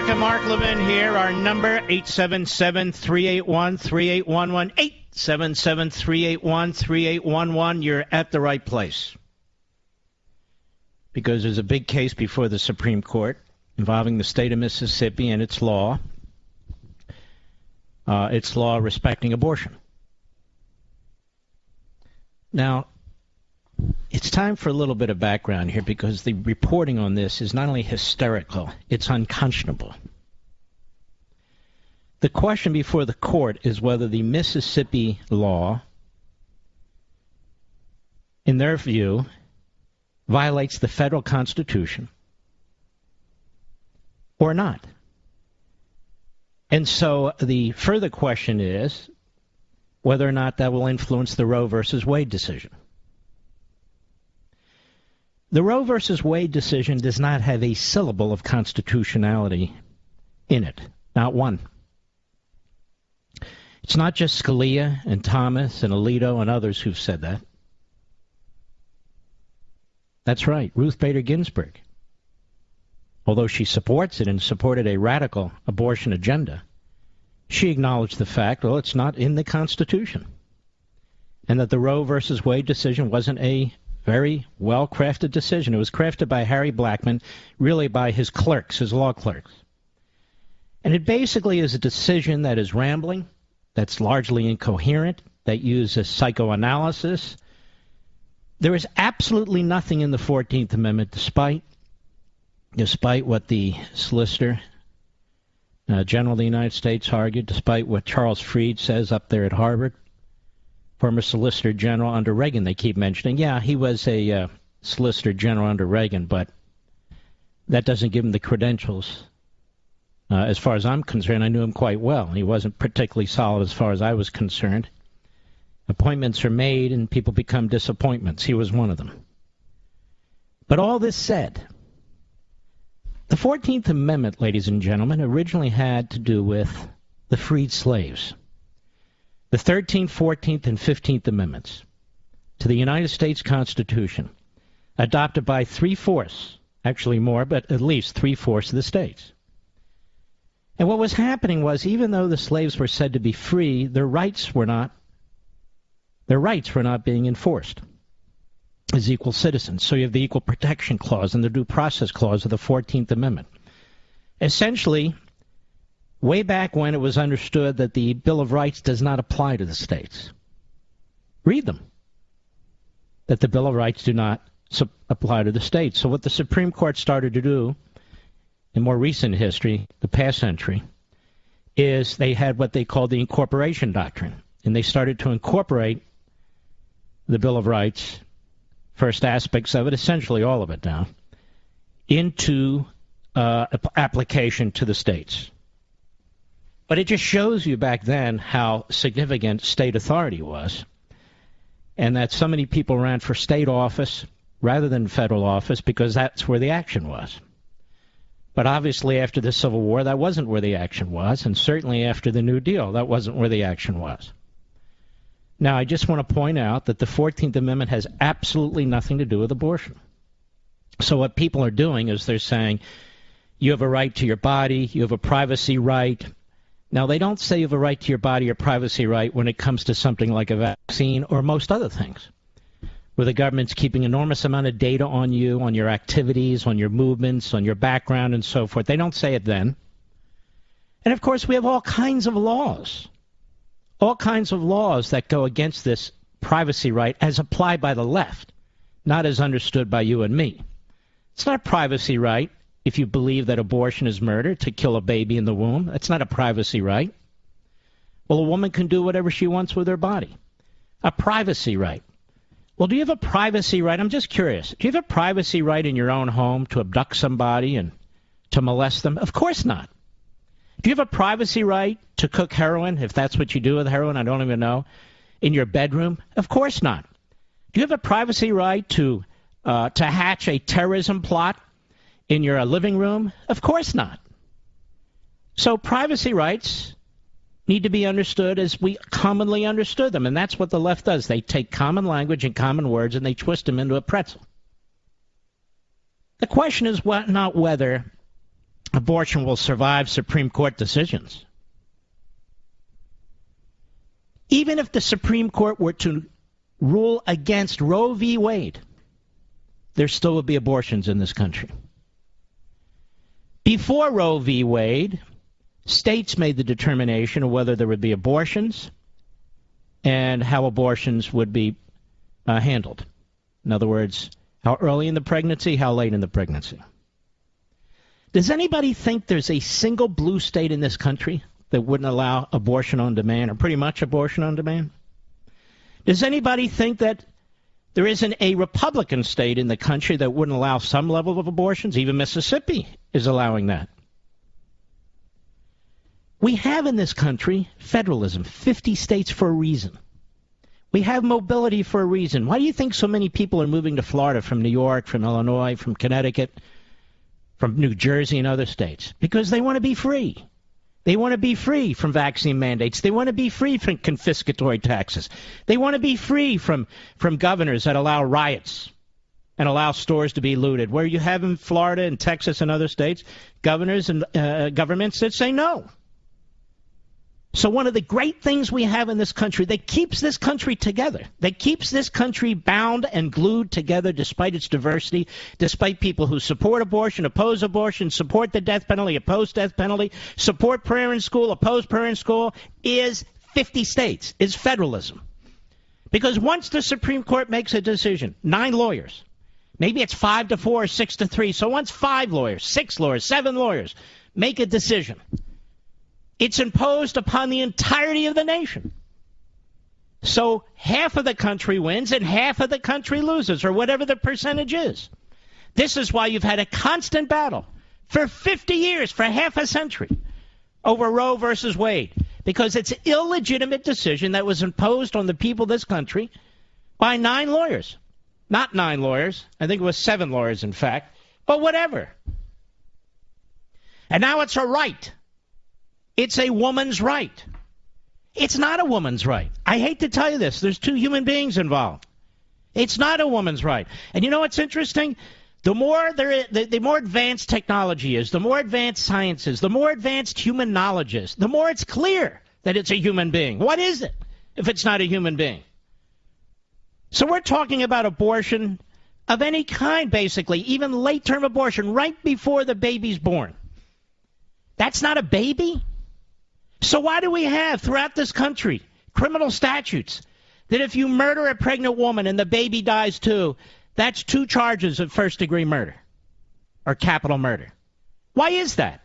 America. Mark Levin here. Our number, 877-381-3811. 877-381-3811. You're at the right place. Because there's a big case before the Supreme Court involving the state of Mississippi and its law respecting abortion. Now, it's time for a little bit of background here because the reporting on this is not only hysterical, it's unconscionable. The question before the court is whether the Mississippi law, in their view, violates the federal Constitution or not. And so the further question is whether or not that will influence the Roe versus Wade decision. The Roe versus Wade decision does not have a syllable of constitutionality in it, not one. It's not just Scalia and Thomas and Alito and others who've said that. That's right, Ruth Bader Ginsburg. Although she supports it and supported a radical abortion agenda, she acknowledged the fact, well, it's not in the Constitution. And that the Roe versus Wade decision wasn't a very well-crafted decision. It was crafted by Harry Blackmun, really by his clerks, his law clerks. And it basically is a decision that is rambling, that's largely incoherent, that uses psychoanalysis. There is absolutely nothing in the 14th Amendment, despite what the Solicitor General of the United States argued, despite what Charles Freed says up there at Harvard, former Solicitor General under Reagan, they keep mentioning. Yeah, he was a Solicitor General under Reagan, but that doesn't give him the credentials. As far as I'm concerned, I knew him quite well. He wasn't particularly solid as far as I was concerned. Appointments are made and people become disappointments. He was one of them. But all this said, the 14th Amendment, ladies and gentlemen, originally had to do with the freed slaves. The 13th, 14th, and 15th Amendments to the United States Constitution, adopted by 3/4, actually more, but at least 3/4 of the states. And what was happening was, even though the slaves were said to be free, their rights were not being enforced as equal citizens. So you have the Equal Protection Clause and the Due Process Clause of the 14th Amendment. Essentially, way back when it was understood that the Bill of Rights does not apply to the states. Read them. That the Bill of Rights do not apply to the states. So what the Supreme Court started to do in more recent history, the past century, is they had what they called the incorporation doctrine. And they started to incorporate the Bill of Rights, first aspects of it, essentially all of it now, into application to the states. But it just shows you back then how significant state authority was, and that so many people ran for state office rather than federal office because that's where the action was. But obviously after the Civil War, that wasn't where the action was, and certainly after the New Deal, that wasn't where the action was. Now, I just want to point out that the 14th Amendment has absolutely nothing to do with abortion. So what people are doing is they're saying, you have a right to your body, you have a privacy right. Now, they don't say you have a right to your body or privacy right when it comes to something like a vaccine or most other things, where the government's keeping an enormous amount of data on you, on your activities, on your movements, on your background, and so forth. They don't say it then. And, of course, we have all kinds of laws that go against this privacy right as applied by the left, not as understood by you and me. It's not a privacy right if you believe that abortion is murder, to kill a baby in the womb. That's not a privacy right. Well, a woman can do whatever she wants with her body. A privacy right. Well, do you have a privacy right? I'm just curious. Do you have a privacy right in your own home to abduct somebody and to molest them? Of course not. Do you have a privacy right to cook heroin, if that's what you do with heroin? I don't even know. In your bedroom? Of course not. Do you have a privacy right to hatch a terrorism plot in your living room? Of course not. So privacy rights need to be understood as we commonly understood them, and that's what the left does. They take common language and common words and they twist them into a pretzel. The question is not whether abortion will survive Supreme Court decisions. Even if the Supreme Court were to rule against Roe v. Wade, there still would be abortions in this country. Before Roe v. Wade, states made the determination of whether there would be abortions and how abortions would be handled. In other words, how early in the pregnancy, how late in the pregnancy. Does anybody think there's a single blue state in this country that wouldn't allow abortion on demand, or pretty much abortion on demand? Does anybody think that there isn't a Republican state in the country that wouldn't allow some level of abortions? Even Mississippi is allowing that. We have in this country federalism, 50 states for a reason. We have mobility for a reason. Why do you think so many people are moving to Florida from New York, from Illinois, from Connecticut, from New Jersey and other states? Because they want to be free. They want to be free from vaccine mandates. They want to be free from confiscatory taxes. They want to be free from governors that allow riots and allow stores to be looted. Where you have in Florida and Texas and other states, governors and governments that say no. So one of the great things we have in this country that keeps this country together, that keeps this country bound and glued together despite its diversity, despite people who support abortion, oppose abortion, support the death penalty, oppose death penalty, support prayer in school, oppose prayer in school, is 50 states, is federalism. Because once the Supreme Court makes a decision, 9 lawyers, maybe it's 5-4 or 6-3, so once 5 lawyers, 6 lawyers, 7 lawyers make a decision, it's imposed upon the entirety of the nation. So half of the country wins and half of the country loses, or whatever the percentage is. This is why you've had a constant battle for 50 years, for half a century, over Roe versus Wade, because it's an illegitimate decision that was imposed on the people of this country by 9 lawyers. Not 9 lawyers. I think it was 7 lawyers, in fact. But whatever. And now it's a right. It's a woman's right. It's not a woman's right. I hate to tell you this. There's 2 human beings involved. It's not a woman's right. And you know what's interesting? The more the more advanced technology is, the more advanced science is, the more advanced human knowledge is, the more it's clear that it's a human being. What is it if it's not a human being? So we're talking about abortion of any kind, basically, even late-term abortion, right before the baby's born. That's not a baby? So why do we have, throughout this country, criminal statutes that if you murder a pregnant woman and the baby dies too, that's 2 charges of first-degree murder or capital murder? Why is that?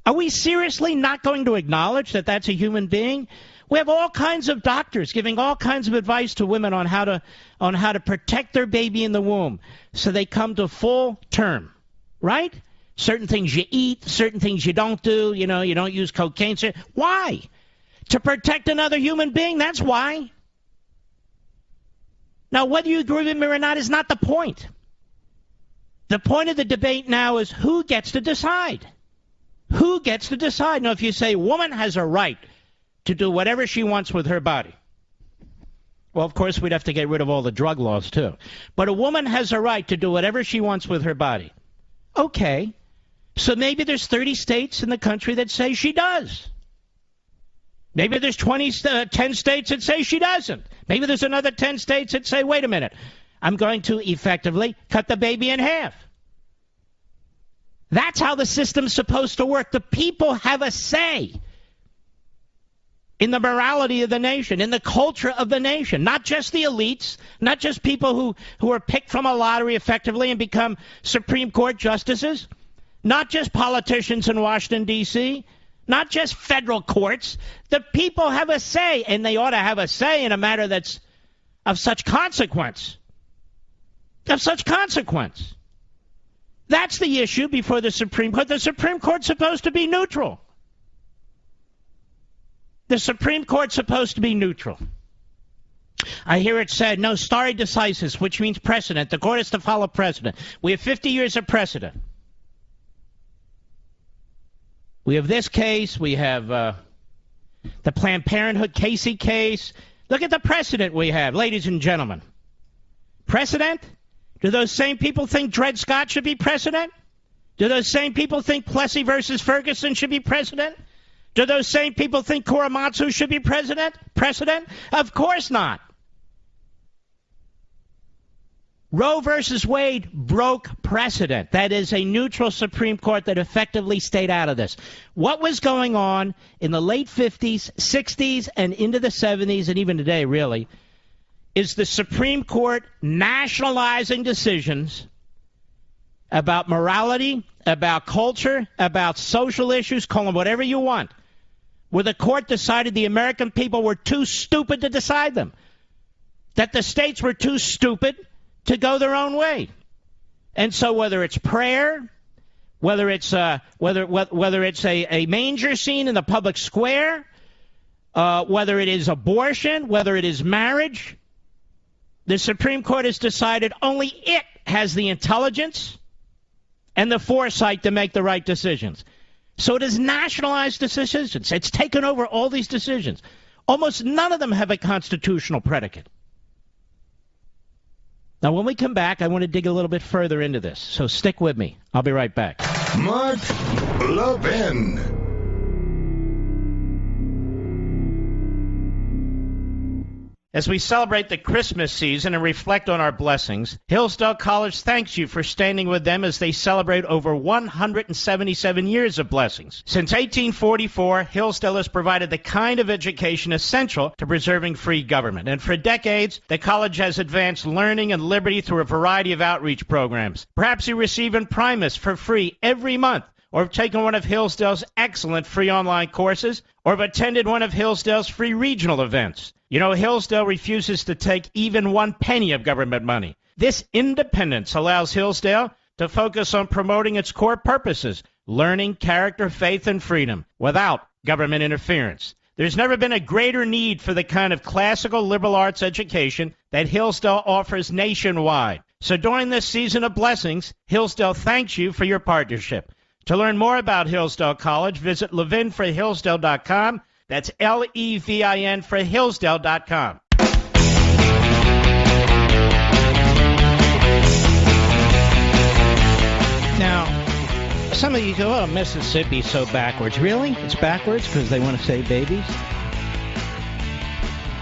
Are we seriously not going to acknowledge that that's a human being? We have all kinds of doctors giving all kinds of advice to women on how to protect their baby in the womb so they come to full term, right? Certain things you eat, certain things you don't do, you don't use cocaine. Why? To protect another human being, that's why. Now, whether you agree with me or not is not the point. The point of the debate now is who gets to decide. Who gets to decide? Now, if you say a woman has a right to do whatever she wants with her body, well, of course, we'd have to get rid of all the drug laws, too. But a woman has a right to do whatever she wants with her body. Okay. So maybe there's 30 states in the country that say she does. Maybe there's 10 states that say she doesn't. Maybe there's another 10 states that say, wait a minute, I'm going to effectively cut the baby in half. That's how the system's supposed to work. The people have a say in the morality of the nation, in the culture of the nation, not just the elites, not just people who are picked from a lottery effectively and become Supreme Court justices. Not just politicians in Washington, D.C., not just federal courts. The people have a say, and they ought to have a say in a matter that's of such consequence. Of such consequence. That's the issue before the Supreme Court. The Supreme Court's supposed to be neutral. The Supreme Court's supposed to be neutral. I hear it said, no, stare decisis, which means precedent. The court is to follow precedent. We have 50 years of precedent. We have this case. We have the Planned Parenthood Casey case. Look at the precedent we have, ladies and gentlemen. Precedent? Do those same people think Dred Scott should be precedent? Do those same people think Plessy versus Ferguson should be president? Do those same people think Korematsu should be president? Of course not. Roe versus Wade broke precedent. That is a neutral Supreme Court that effectively stayed out of this. What was going on in the late 50s, 60s, and into the 70s, and even today, really, is the Supreme Court nationalizing decisions about morality, about culture, about social issues, call them whatever you want, where the court decided the American people were too stupid to decide them, that the states were too stupid to go their own way. And so whether it's prayer, whether it's a manger scene in the public square, whether it is abortion, whether it is marriage, the Supreme Court has decided only it has the intelligence and the foresight to make the right decisions. So it has nationalized decisions. It's taken over all these decisions. Almost none of them have a constitutional predicate. Now, when we come back, I want to dig a little bit further into this. So stick with me. I'll be right back. Mark Levin. As we celebrate the Christmas season and reflect on our blessings, Hillsdale College thanks you for standing with them as they celebrate over 177 years of blessings. Since 1844, Hillsdale has provided the kind of education essential to preserving free government. And for decades, the college has advanced learning and liberty through a variety of outreach programs. Perhaps you receive Imprimis for free every month, or have taken one of Hillsdale's excellent free online courses, or have attended one of Hillsdale's free regional events. You know, Hillsdale refuses to take even 1 penny of government money. This independence allows Hillsdale to focus on promoting its core purposes, learning, character, faith, and freedom, without government interference. There's never been a greater need for the kind of classical liberal arts education that Hillsdale offers nationwide. So during this season of blessings, Hillsdale thanks you for your partnership. To learn more about Hillsdale College, visit levinforhillsdale.com. That's Levin for Hillsdale.com. Now, some of you go, oh, Mississippi's so backwards. Really? It's backwards because they want to save babies?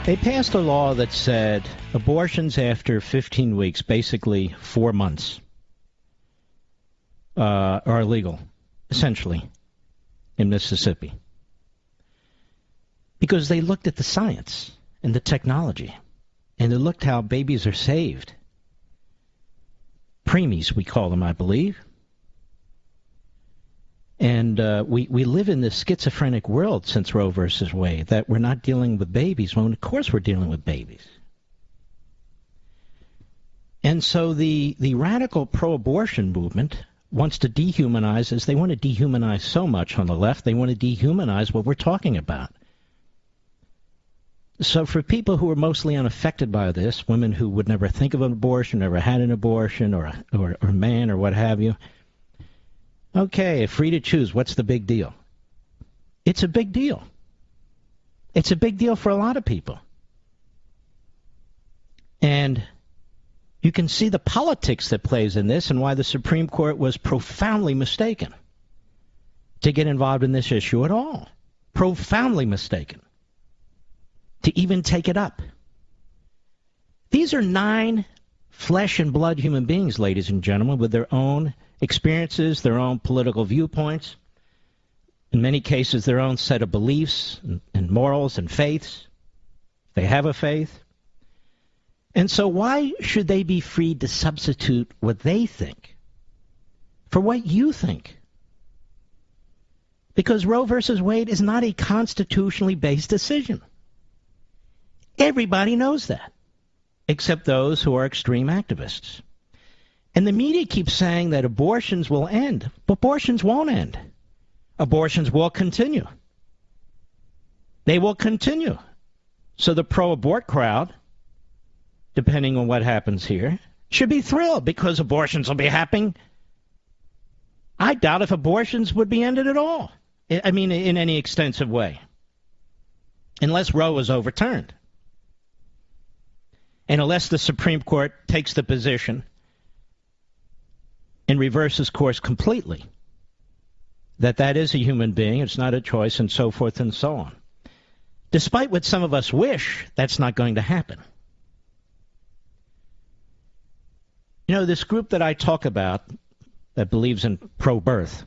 They passed a law that said abortions after 15 weeks, basically 4 months, are illegal, essentially, in Mississippi. Because they looked at the science and the technology, and they looked how babies are saved. Preemies, we call them, I believe. And we live in this schizophrenic world since Roe versus Wade, that we're not dealing with babies, when of course we're dealing with babies. And so the radical pro-abortion movement wants to dehumanize us. They want to dehumanize so much on the left, they want to dehumanize what we're talking about. So for people who are mostly unaffected by this, women who would never think of an abortion, never had an abortion, or a man, or what have you, okay, free to choose, what's the big deal? It's a big deal. It's a big deal for a lot of people. And you can see the politics that plays in this and why the Supreme Court was profoundly mistaken to get involved in this issue at all. Profoundly mistaken to even take it up. These are 9 flesh and blood human beings, ladies and gentlemen, with their own experiences, their own political viewpoints, in many cases their own set of beliefs and morals and faiths. They have a faith. And so why should they be free to substitute what they think for what you think? Because Roe versus Wade is not a constitutionally based decision. Everybody knows that, except those who are extreme activists. And the media keeps saying that abortions will end. But abortions won't end. Abortions will continue. They will continue. So the pro-abort crowd, depending on what happens here, should be thrilled because abortions will be happening. I doubt if abortions would be ended at all. I mean, in any extensive way. Unless Roe was overturned. And unless the Supreme Court takes the position and reverses course completely. That is a human being, it's not a choice, and so forth and so on. Despite what some of us wish, that's not going to happen. You know, this group that I talk about that believes in pro-birth,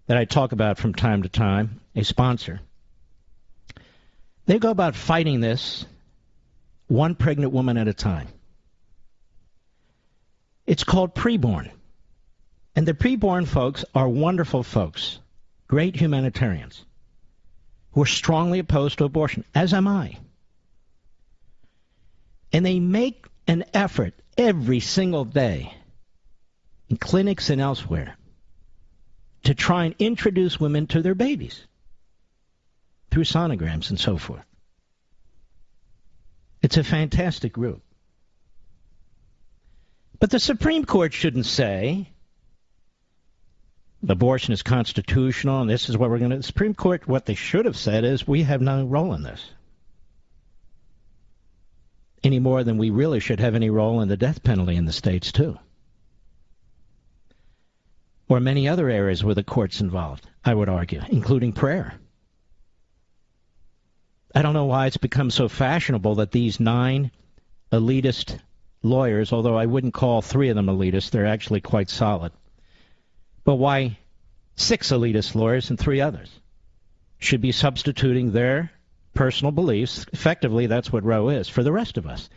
that I talk about from time to time, a sponsor, they go about fighting this one pregnant woman at a time. It's called preborn. And the preborn folks are wonderful folks, great humanitarians, who are strongly opposed to abortion, as am I. And they make an effort every single day in clinics and elsewhere to try and introduce women to their babies through sonograms and so forth. It's a fantastic group. But the Supreme Court shouldn't say abortion is constitutional and this is what we're going to... The Supreme Court, what they should have said is we have no role in this. Any more than we really should have any role in the death penalty in the states, too. Or many other areas where the court's involved, I would argue, including prayer. I don't know why it's become so fashionable that these 9 elitist lawyers, although I wouldn't call 3 of them elitist, they're actually quite solid. But why 6 elitist lawyers and 3 others should be substituting their personal beliefs, effectively that's what Roe is, for the rest of us.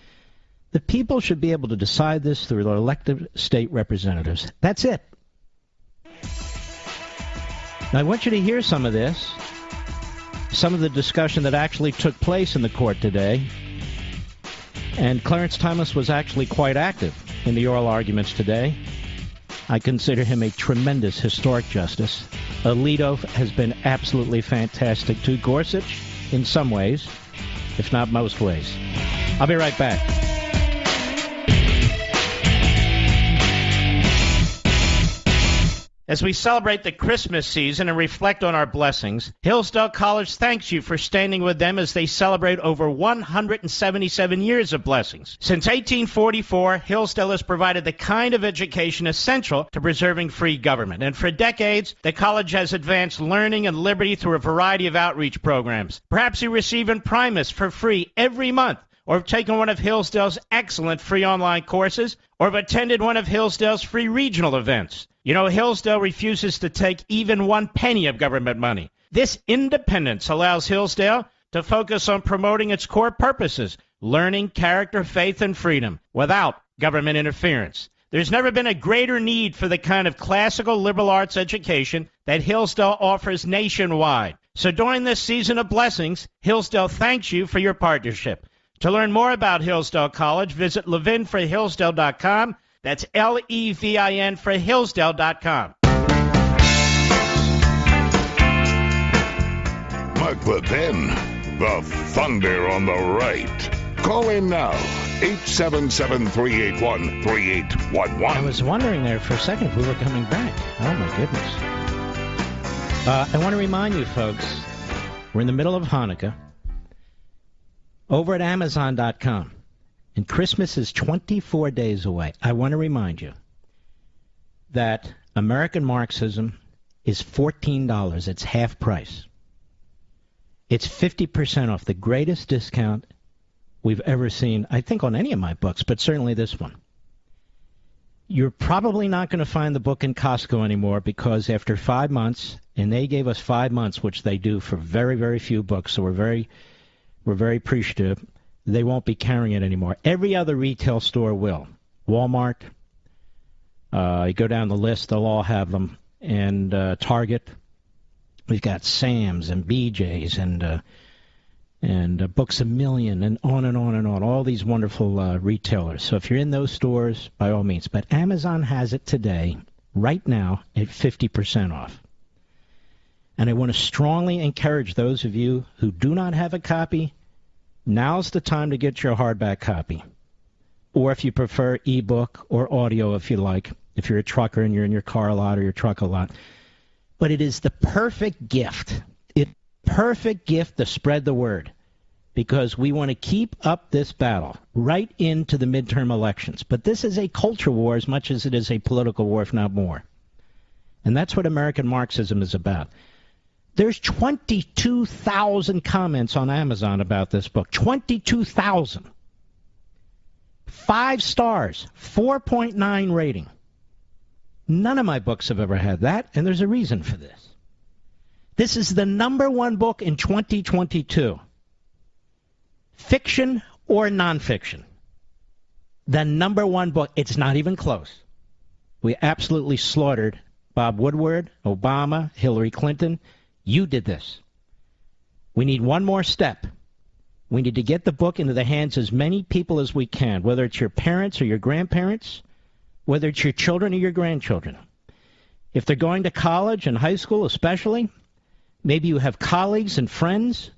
The people should be able to decide this through their elected state representatives. That's it. Now I want you to hear some of this, some of the discussion that actually took place in the court today. And Clarence Thomas was actually quite active in the oral arguments today. I consider him a tremendous historic justice. Alito has been absolutely fantastic too. Gorsuch, in some ways, if not most ways. I'll be right back. As we celebrate the Christmas season and reflect on our blessings, Hillsdale College thanks you for standing with them as they celebrate over 177 years of blessings. Since 1844, Hillsdale has provided the kind of education essential to preserving free government. And for decades, the college has advanced learning and liberty through a variety of outreach programs. Perhaps you receive Imprimis for free every month, or have taken one of Hillsdale's excellent free online courses, or have attended one of Hillsdale's free regional events. You know, Hillsdale refuses to take even 1 penny of government money. This independence allows Hillsdale to focus on promoting its core purposes, learning, character, faith, and freedom, without government interference. There's never been a greater need for the kind of classical liberal arts education that Hillsdale offers nationwide. So during this season of blessings, Hillsdale thanks you for your partnership. To learn more about Hillsdale College, visit levinforhillsdale.com. That's Levin for Hillsdale.com. Mark Levin, the thunder on the right. Call in now, 877-381-3811. I was wondering there for a second if we were coming back. Oh, my goodness. I want to remind you, folks, we're in the middle of Hanukkah. Over at Amazon.com. And Christmas is 24 days away. I want to remind you that American Marxism is $14. It's half price. It's 50% off, the greatest discount we've ever seen, I think, on any of my books, but certainly this one. You're probably not going to find the book in Costco anymore because after 5 months, and they gave us 5 months, which they do for very, very few books, so we're very appreciative. They won't be carrying it anymore. Every other retail store will. Walmart, you go down the list, they'll all have them. And Target, we've got Sam's and BJ's and Books A Million and on and on and on. All these wonderful retailers. So if you're in those stores, by all means. But Amazon has it today, right now, at 50% off. And I want to strongly encourage those of you who do not have a copy, now's the time to get your hardback copy. Or if you prefer ebook or audio, if you like, if you're a trucker and you're in your car a lot or your truck a lot. But it is the perfect gift. It's the perfect gift to spread the word. because we want to keep up this battle right into the midterm elections. But this is a culture war as much as it is a political war, if not more. And that's what American Marxism is about. There's 22,000 comments on Amazon about this book. 22,000. 5 stars, 4.9 rating. None of my books have ever had that, and there's a reason for this. This is the #1 book in 2022. Fiction or nonfiction. The #1 book. It's not even close. We absolutely slaughtered Bob Woodward, Obama, Hillary Clinton. You did this. We need one more step. We need to get the book into the hands of as many people as we can, whether it's your parents or your grandparents, whether it's your children or your grandchildren. If they're going to college and high school especially, maybe you have colleagues and friends,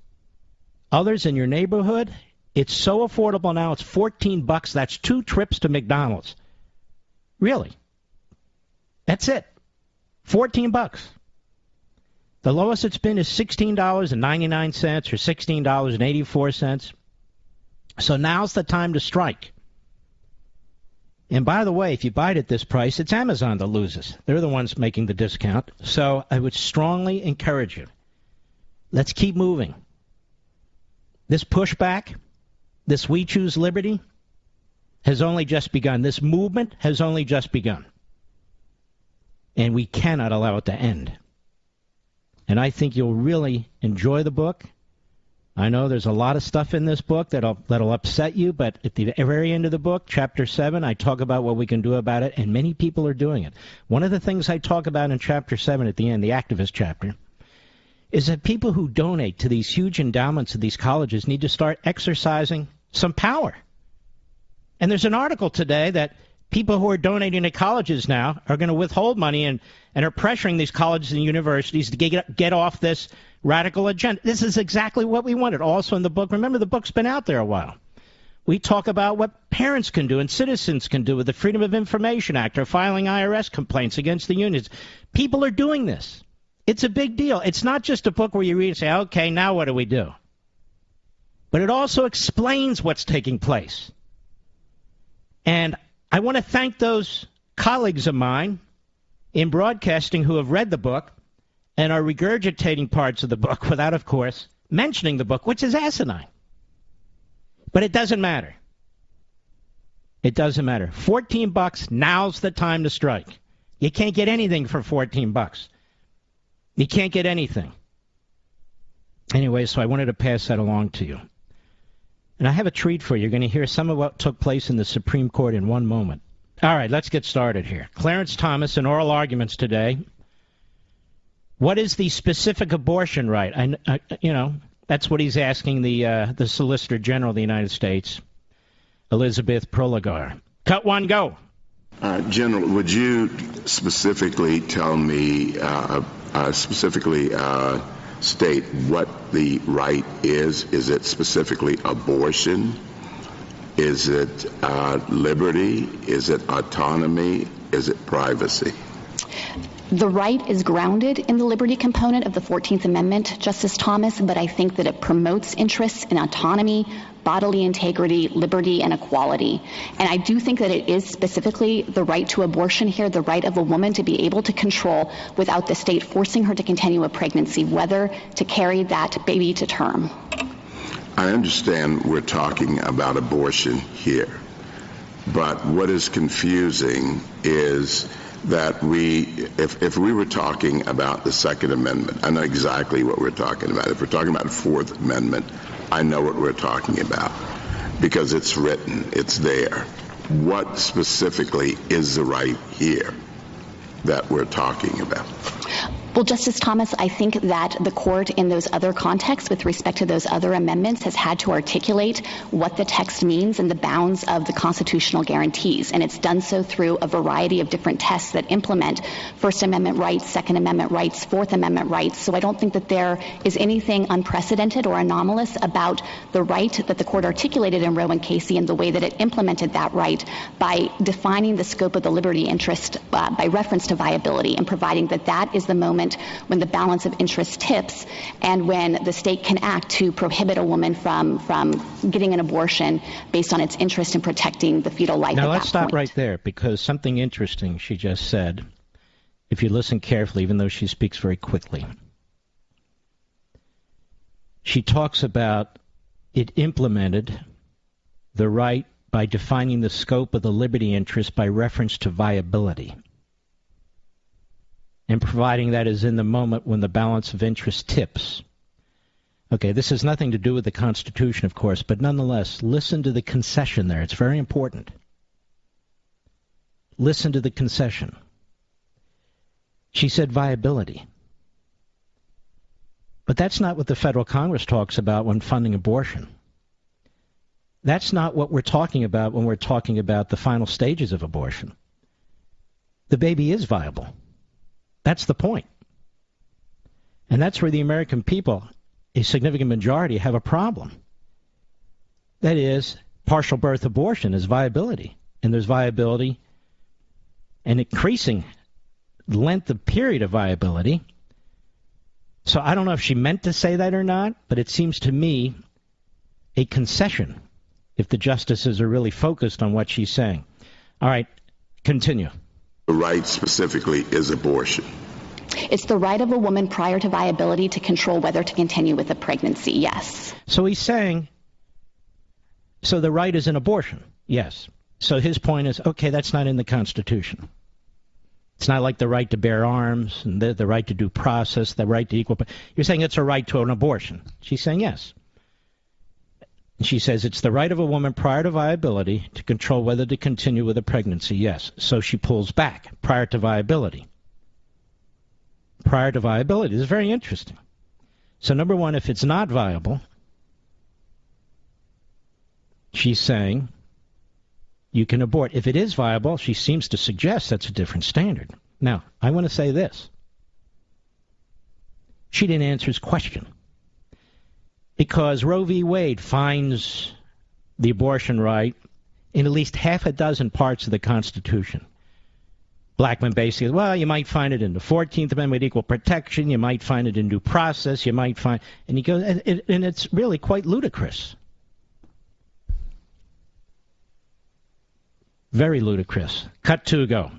others in your neighborhood. It's so affordable now. It's $14. That's 2 trips to McDonald's. Really. That's it. $14. The lowest it's been is $16.99 or $16.84. So now's the time to strike. And by the way, if you buy it at this price, it's Amazon that loses. They're the ones making the discount. So I would strongly encourage you. Let's keep moving. This pushback, this We Choose Liberty, has only just begun. This movement has only just begun. And we cannot allow it to end. And I think you'll really enjoy the book. I know there's a lot of stuff in this book that'll upset you, but at the very end of the book, Chapter 7, I talk about what we can do about it, and many people are doing it. One of the things I talk about in Chapter 7 at the end, the activist chapter, is that people who donate to these huge endowments of these colleges need to start exercising some power. And there's an article today that people who are donating to colleges now are going to withhold money and are pressuring these colleges and universities to get off this radical agenda. This is exactly what we wanted. Also in the book, remember the book's been out there a while. We talk about what parents can do and citizens can do with the Freedom of Information Act or filing IRS complaints against the unions. People are doing this. It's a big deal. It's not just a book where you read and say, okay, now what do we do? But it also explains what's taking place. And I want to thank those colleagues of mine in broadcasting who have read the book and are regurgitating parts of the book without, of course, mentioning the book, which is asinine. But it doesn't matter. It doesn't matter. $14, now's the time to strike. You can't get anything for $14. You can't get anything. Anyway, so I wanted to pass that along to you. And I have a treat for you. You're going to hear some of what took place in the Supreme Court in one moment. All right, let's get started here. Clarence Thomas in oral arguments today. What is the specific abortion right? That's what he's asking the Solicitor General of the United States, Elizabeth Proligar. Cut one, go. General, would you specifically tell me, state what the right is? Is it specifically abortion? Is it liberty? Is it autonomy? Is it privacy? The right is grounded in the liberty component of the 14th Amendment, Justice Thomas, but I think that it promotes interests in autonomy, bodily integrity, liberty, and equality. And I do think that it is specifically the right to abortion here, the right of a woman to be able to control without the state forcing her to continue a pregnancy, whether to carry that baby to term. I understand we're talking about abortion here, but what is confusing is that if we were talking about the Second Amendment, I know exactly what we're talking about. If we're talking about the Fourth Amendment, I know what we're talking about because it's written, it's there. What specifically is the right here that we're talking about? Well, Justice Thomas, I think that the court in those other contexts with respect to those other amendments has had to articulate what the text means and the bounds of the constitutional guarantees. And it's done so through a variety of different tests that implement First Amendment rights, Second Amendment rights, Fourth Amendment rights. So I don't think that there is anything unprecedented or anomalous about the right that the court articulated in Roe and Casey and the way that it implemented that right by defining the scope of the liberty interest by reference to viability and providing that that is the moment moment when the balance of interest tips and when the state can act to prohibit a woman from getting an abortion based on its interest in protecting the fetal life. Now, at let's that stop point. right there, because something interesting she just said, if you listen carefully, even though she speaks very quickly. She talks about it implemented the right by defining the scope of the liberty interest by reference to viability, and providing that is in the moment when the balance of interest tips. Okay, this has nothing to do with the Constitution, of course, but nonetheless, listen to the concession there. It's very important. Listen to the concession. She said viability. But that's not what the federal Congress talks about when funding abortion. That's not what we're talking about when we're talking about the final stages of abortion. The baby is viable. That's the point. And that's where the American people, a significant majority, have a problem. That is, partial birth abortion is viability. And there's viability and increasing length of period of viability. So I don't know if she meant to say that or not, but it seems to me a concession if the justices are really focused on what she's saying. All right, continue. The right specifically is abortion. It's the right of a woman prior to viability to control whether to continue with a pregnancy, yes. So he's saying, so the right is an abortion, yes. So his point is, okay, that's not in the Constitution. It's not like the right to bear arms, and the right to due process, the right to equal. You're saying it's a right to an abortion. She's saying yes. She says it's the right of a woman prior to viability to control whether to continue with a pregnancy, yes. So she pulls back prior to viability. Prior to viability. This is very interesting. So number one, if it's not viable, she's saying you can abort. If it is viable, she seems to suggest that's a different standard. Now, I want to say this. She didn't answer his question. Because Roe v. Wade finds the abortion right in at least half a dozen parts of the Constitution. Blackmun basically, well, you might find it in the 14th Amendment, equal protection, you might find it in due process, you might find, and he goes, and it's really quite ludicrous. Very ludicrous. Cut to, go.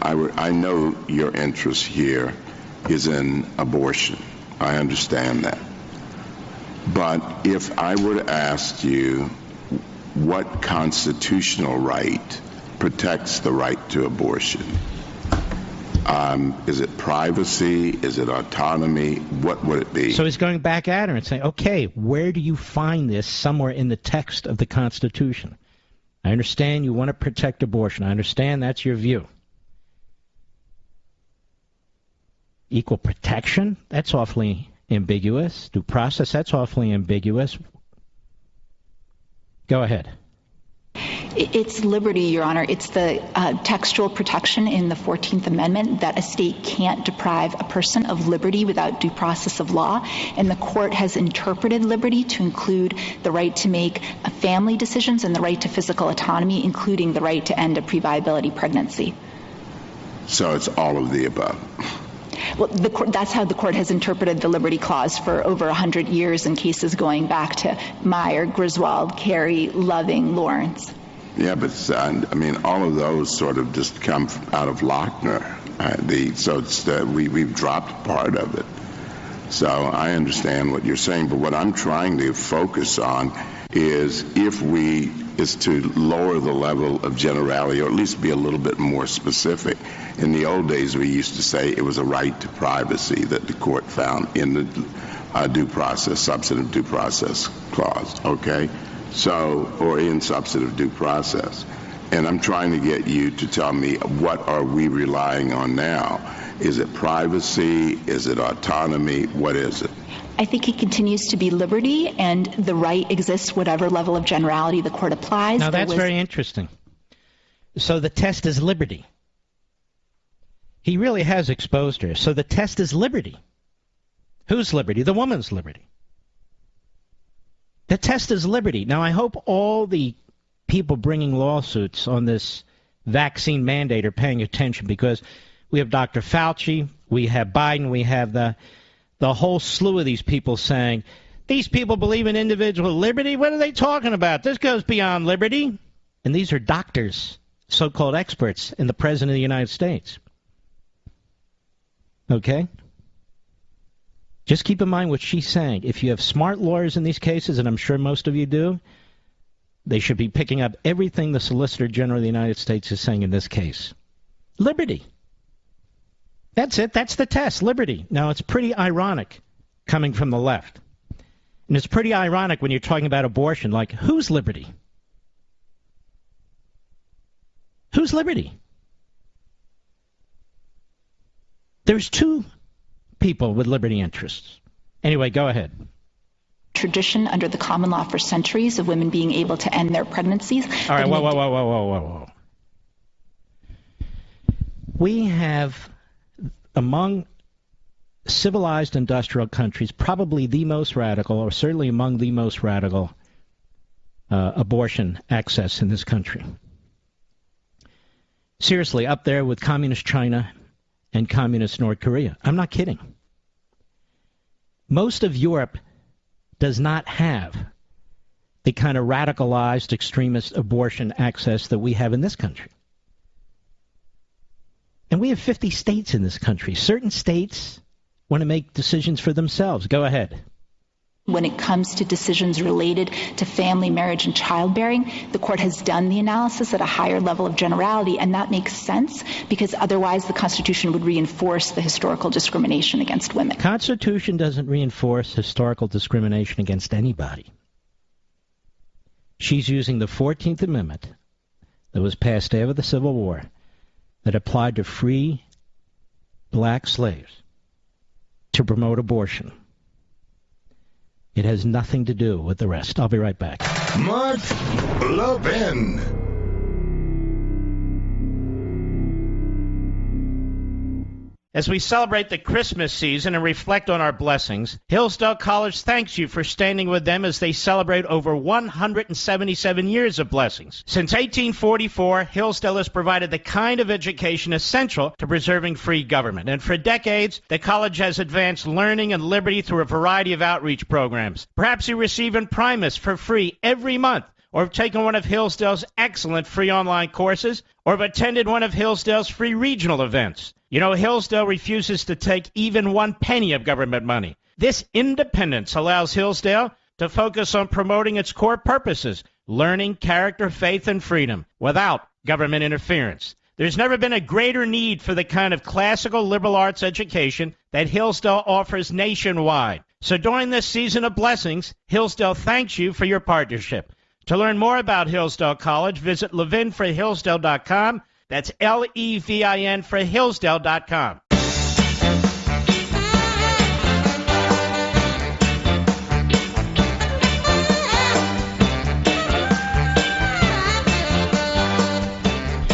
I know your interest here is in abortion. I understand that. But if I were to ask you what constitutional right protects the right to abortion, is it privacy? Is it autonomy? What would it be? So he's going back at her and saying, okay, where do you find this somewhere in the text of the Constitution? I understand you want to protect abortion. I understand that's your view. Equal protection? That's awfully ambiguous. Due process? That's awfully ambiguous. Go ahead. It's liberty, Your Honor. It's the textual protection in the 14th Amendment that a state can't deprive a person of liberty without due process of law. And the court has interpreted liberty to include the right to make family decisions and the right to physical autonomy, including the right to end a pre-viability pregnancy. So it's all of the above. Well, that's how the court has interpreted the Liberty Clause for over 100 years in cases going back to Meyer, Griswold, Carey, Loving, Lawrence. Yeah, but I mean, all of those sort of just come out of Lochner. So it's we've dropped part of it. So I understand what you're saying, but what I'm trying to focus on is to lower the level of generality, or at least be a little bit more specific. In the old days, we used to say it was a right to privacy that the court found in the due process, substantive due process clause, okay? So, or in substantive due process. And I'm trying to get you to tell me, what are we relying on now? Is it privacy? Is it autonomy? What is it? I think it continues to be liberty, and the right exists whatever level of generality the court applies. Now, that's very interesting. So the test is liberty. He really has exposed her. So the test is liberty. Whose liberty? The woman's liberty. The test is liberty. Now, I hope all the people bringing lawsuits on this vaccine mandate are paying attention, because We have Dr. Fauci. We have Biden. We have the whole slew of these people saying, these people believe in individual liberty? What are they talking about? This goes beyond liberty. And these are doctors, so-called experts, in the President of the United States. Okay? Just keep in mind what she's saying. If you have smart lawyers in these cases, and I'm sure most of you do, they should be picking up everything the Solicitor General of the United States is saying in this case. Liberty. That's it. That's the test. Liberty. Now, it's pretty ironic coming from the left. And it's pretty ironic when you're talking about abortion. Like, whose liberty? Whose liberty? There's two people with liberty interests. Anyway, go ahead. Tradition under the common law for centuries of women being able to end their pregnancies. All right, whoa. We have, among civilized industrial countries, probably the most radical, or certainly among the most radical, abortion access in this country. Seriously, up there with communist China and communist North Korea. I'm not kidding. Most of Europe does not have the kind of radicalized extremist abortion access that we have in this country. And we have 50 states in this country. Certain states want to make decisions for themselves. Go ahead. When it comes to decisions related to family, marriage, and childbearing, the court has done the analysis at a higher level of generality, and that makes sense because otherwise the Constitution would reinforce the historical discrimination against women. Constitution doesn't reinforce historical discrimination against anybody. She's using the 14th Amendment that was passed after the Civil War that applied to free black slaves to promote abortion. It has nothing to do with the rest. I'll be right back. Mark Levin. As we celebrate the Christmas season and reflect on our blessings, Hillsdale College thanks you for standing with them as they celebrate over 177 years of blessings. Since 1844, Hillsdale has provided the kind of education essential to preserving free government. And for decades, the college has advanced learning and liberty through a variety of outreach programs. Perhaps you receive Imprimis for free every month, or have taken one of Hillsdale's excellent free online courses, or have attended one of Hillsdale's free regional events. You know, Hillsdale refuses to take even 1 penny of government money. This independence allows Hillsdale to focus on promoting its core purposes, learning, character, faith, and freedom, without government interference. There's never been a greater need for the kind of classical liberal arts education that Hillsdale offers nationwide. So during this season of blessings, Hillsdale thanks you for your partnership. To learn more about Hillsdale College, visit levinforhillsdale.com. That's Levin for Hillsdale.com.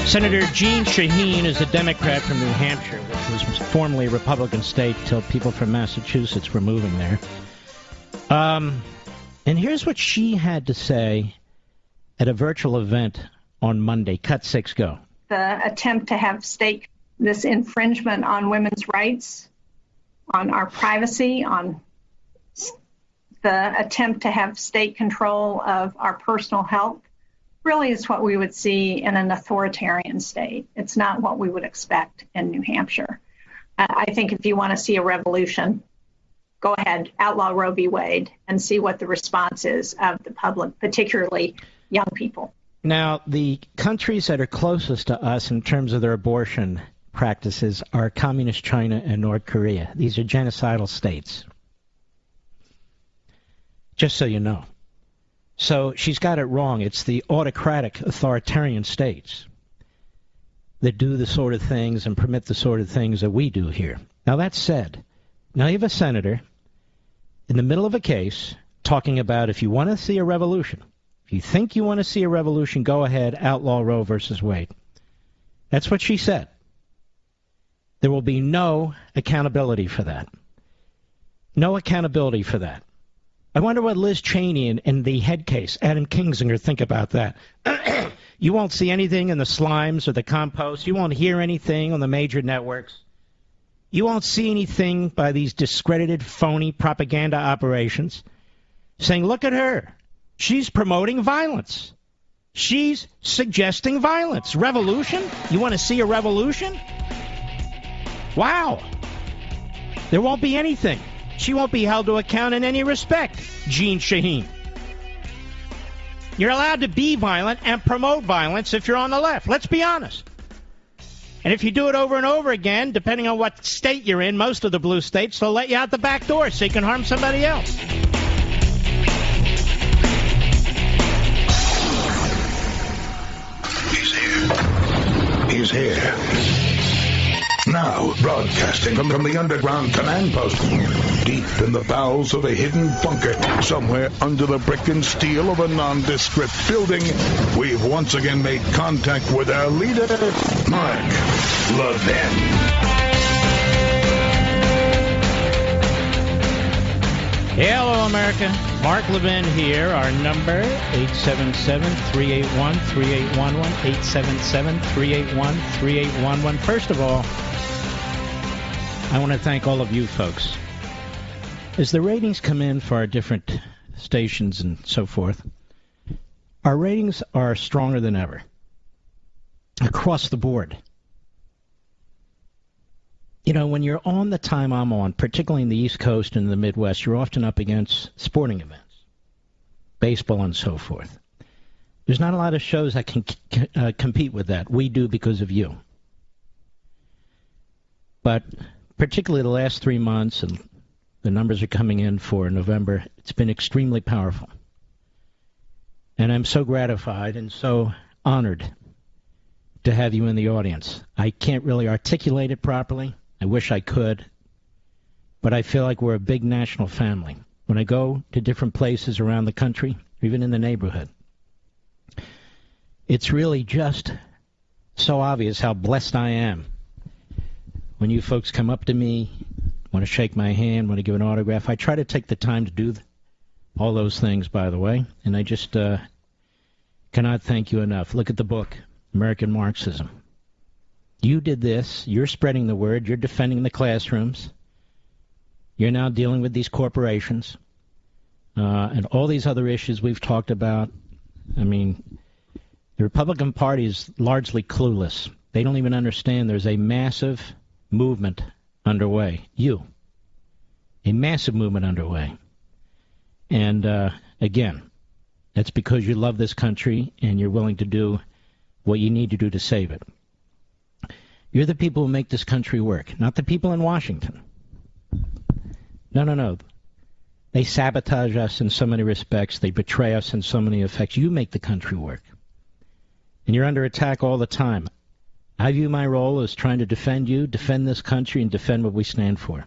Senator Jean Shaheen is a Democrat from New Hampshire, which was formerly a Republican state till people from Massachusetts were moving there. And here's what she had to say at a virtual event on Monday. Cut 6, go. The attempt to have state, this infringement on women's rights, on our privacy, on the attempt to have state control of our personal health, really is what we would see in an authoritarian state. It's not what we would expect in New Hampshire. I think if you want to see a revolution, go ahead, outlaw Roe v. Wade, and see what the response is of the public, particularly young people. Now, the countries that are closest to us in terms of their abortion practices are Communist China and North Korea. These are genocidal states. Just so you know. So she's got it wrong. It's the autocratic, authoritarian states that do the sort of things and permit the sort of things that we do here. Now, that said, now you have a senator in the middle of a case talking about if you want to see a revolution, if you think you want to see a revolution, go ahead, outlaw Roe versus Wade. That's what she said. There will be no accountability for that. No accountability for that. I wonder what Liz Cheney and the head case, Adam Kinzinger, think about that. You won't see anything in the Slimes or the Compost. You won't hear anything on the major networks. You won't see anything by these discredited, phony propaganda operations saying, look at her. She's promoting violence. She's suggesting violence. Revolution? You want to see a revolution? Wow. There won't be anything. She won't be held to account in any respect, Jean Shaheen. You're allowed to be violent and promote violence if you're on the left. Let's be honest. And if you do it over and over again, depending on what state you're in, most of the blue states, they'll let you out the back door so you can harm somebody else. He's here. He's here. Now, broadcasting from the underground command post, deep in the bowels of a hidden bunker, somewhere under the brick and steel of a nondescript building, we've once again made contact with our leader, Mark Levin. Hello, America. Mark Levin here. Our number, 877-381-3811, 877-381-3811. First of all, I want to thank all of you folks. As the ratings come in for our different stations and so forth, our ratings are stronger than ever. Across the board. You know, when you're on the time I'm on, particularly in the East Coast and the Midwest, you're often up against sporting events, baseball and so forth. There's not a lot of shows that can compete with that. We do because of you. But particularly the last 3 months, and the numbers are coming in for November, it's been extremely powerful. And I'm so gratified and so honored to have you in the audience. I can't really articulate it properly. I wish I could. But I feel like we're a big national family. When I go to different places around the country, even in the neighborhood, it's really just so obvious how blessed I am. When you folks come up to me, want to shake my hand, want to give an autograph, I try to take the time to do all those things, by the way, and I just cannot thank you enough. Look at the book, American Marxism. You did this. You're spreading the word. You're defending the classrooms. You're now dealing with these corporations and all these other issues we've talked about. I mean, the Republican Party is largely clueless. They don't even understand there's a massive movement underway. A massive movement underway. And again, that's because you love this country and you're willing to do what you need to do to save it. You're the people who make this country work, not the people in Washington. No. They sabotage us in so many respects. They betray us in so many effects. You make the country work. And you're under attack all the time. I view my role as trying to defend you, defend this country, and defend what we stand for.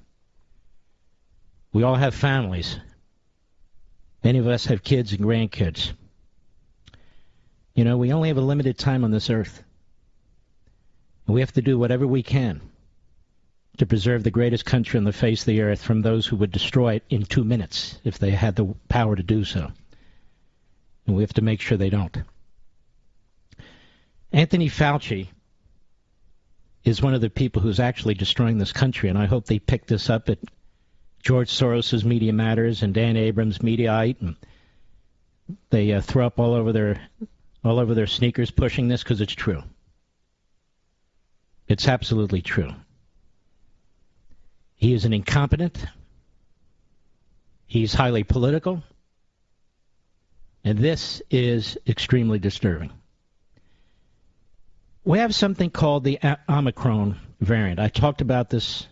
We all have families. Many of us have kids and grandkids. You know, we only have a limited time on this earth. And we have to do whatever we can to preserve the greatest country on the face of the earth from those who would destroy it in 2 minutes if they had the power to do so. And we have to make sure they don't. Anthony Fauci is one of the people who's actually destroying this country, and I hope they pick this up at George Soros's Media Matters and Dan Abrams' Mediaite, and they throw up all over their sneakers pushing this because it's true. It's absolutely true. He is an incompetent. He's highly political. And this is extremely disturbing. We have something called the Omicron variant. I talked about this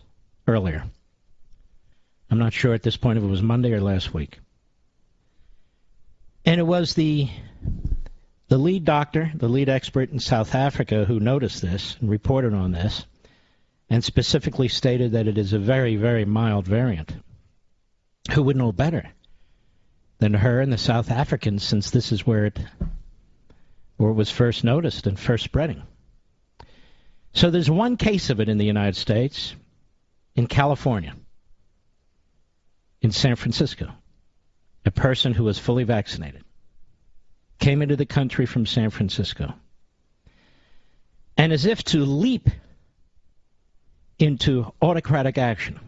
earlier. I'm not sure at this point if it was Monday or last week. And it was the lead doctor, the lead expert in South Africa who noticed this and reported on this and specifically stated that it is a very, very mild variant. Who would know better than her and the South Africans, since this is where it was first noticed and first spreading. So there's one case of it in the United States, in California, in San Francisco. A person who was fully vaccinated came into the country from San Francisco. And as if to leap into autocratic action,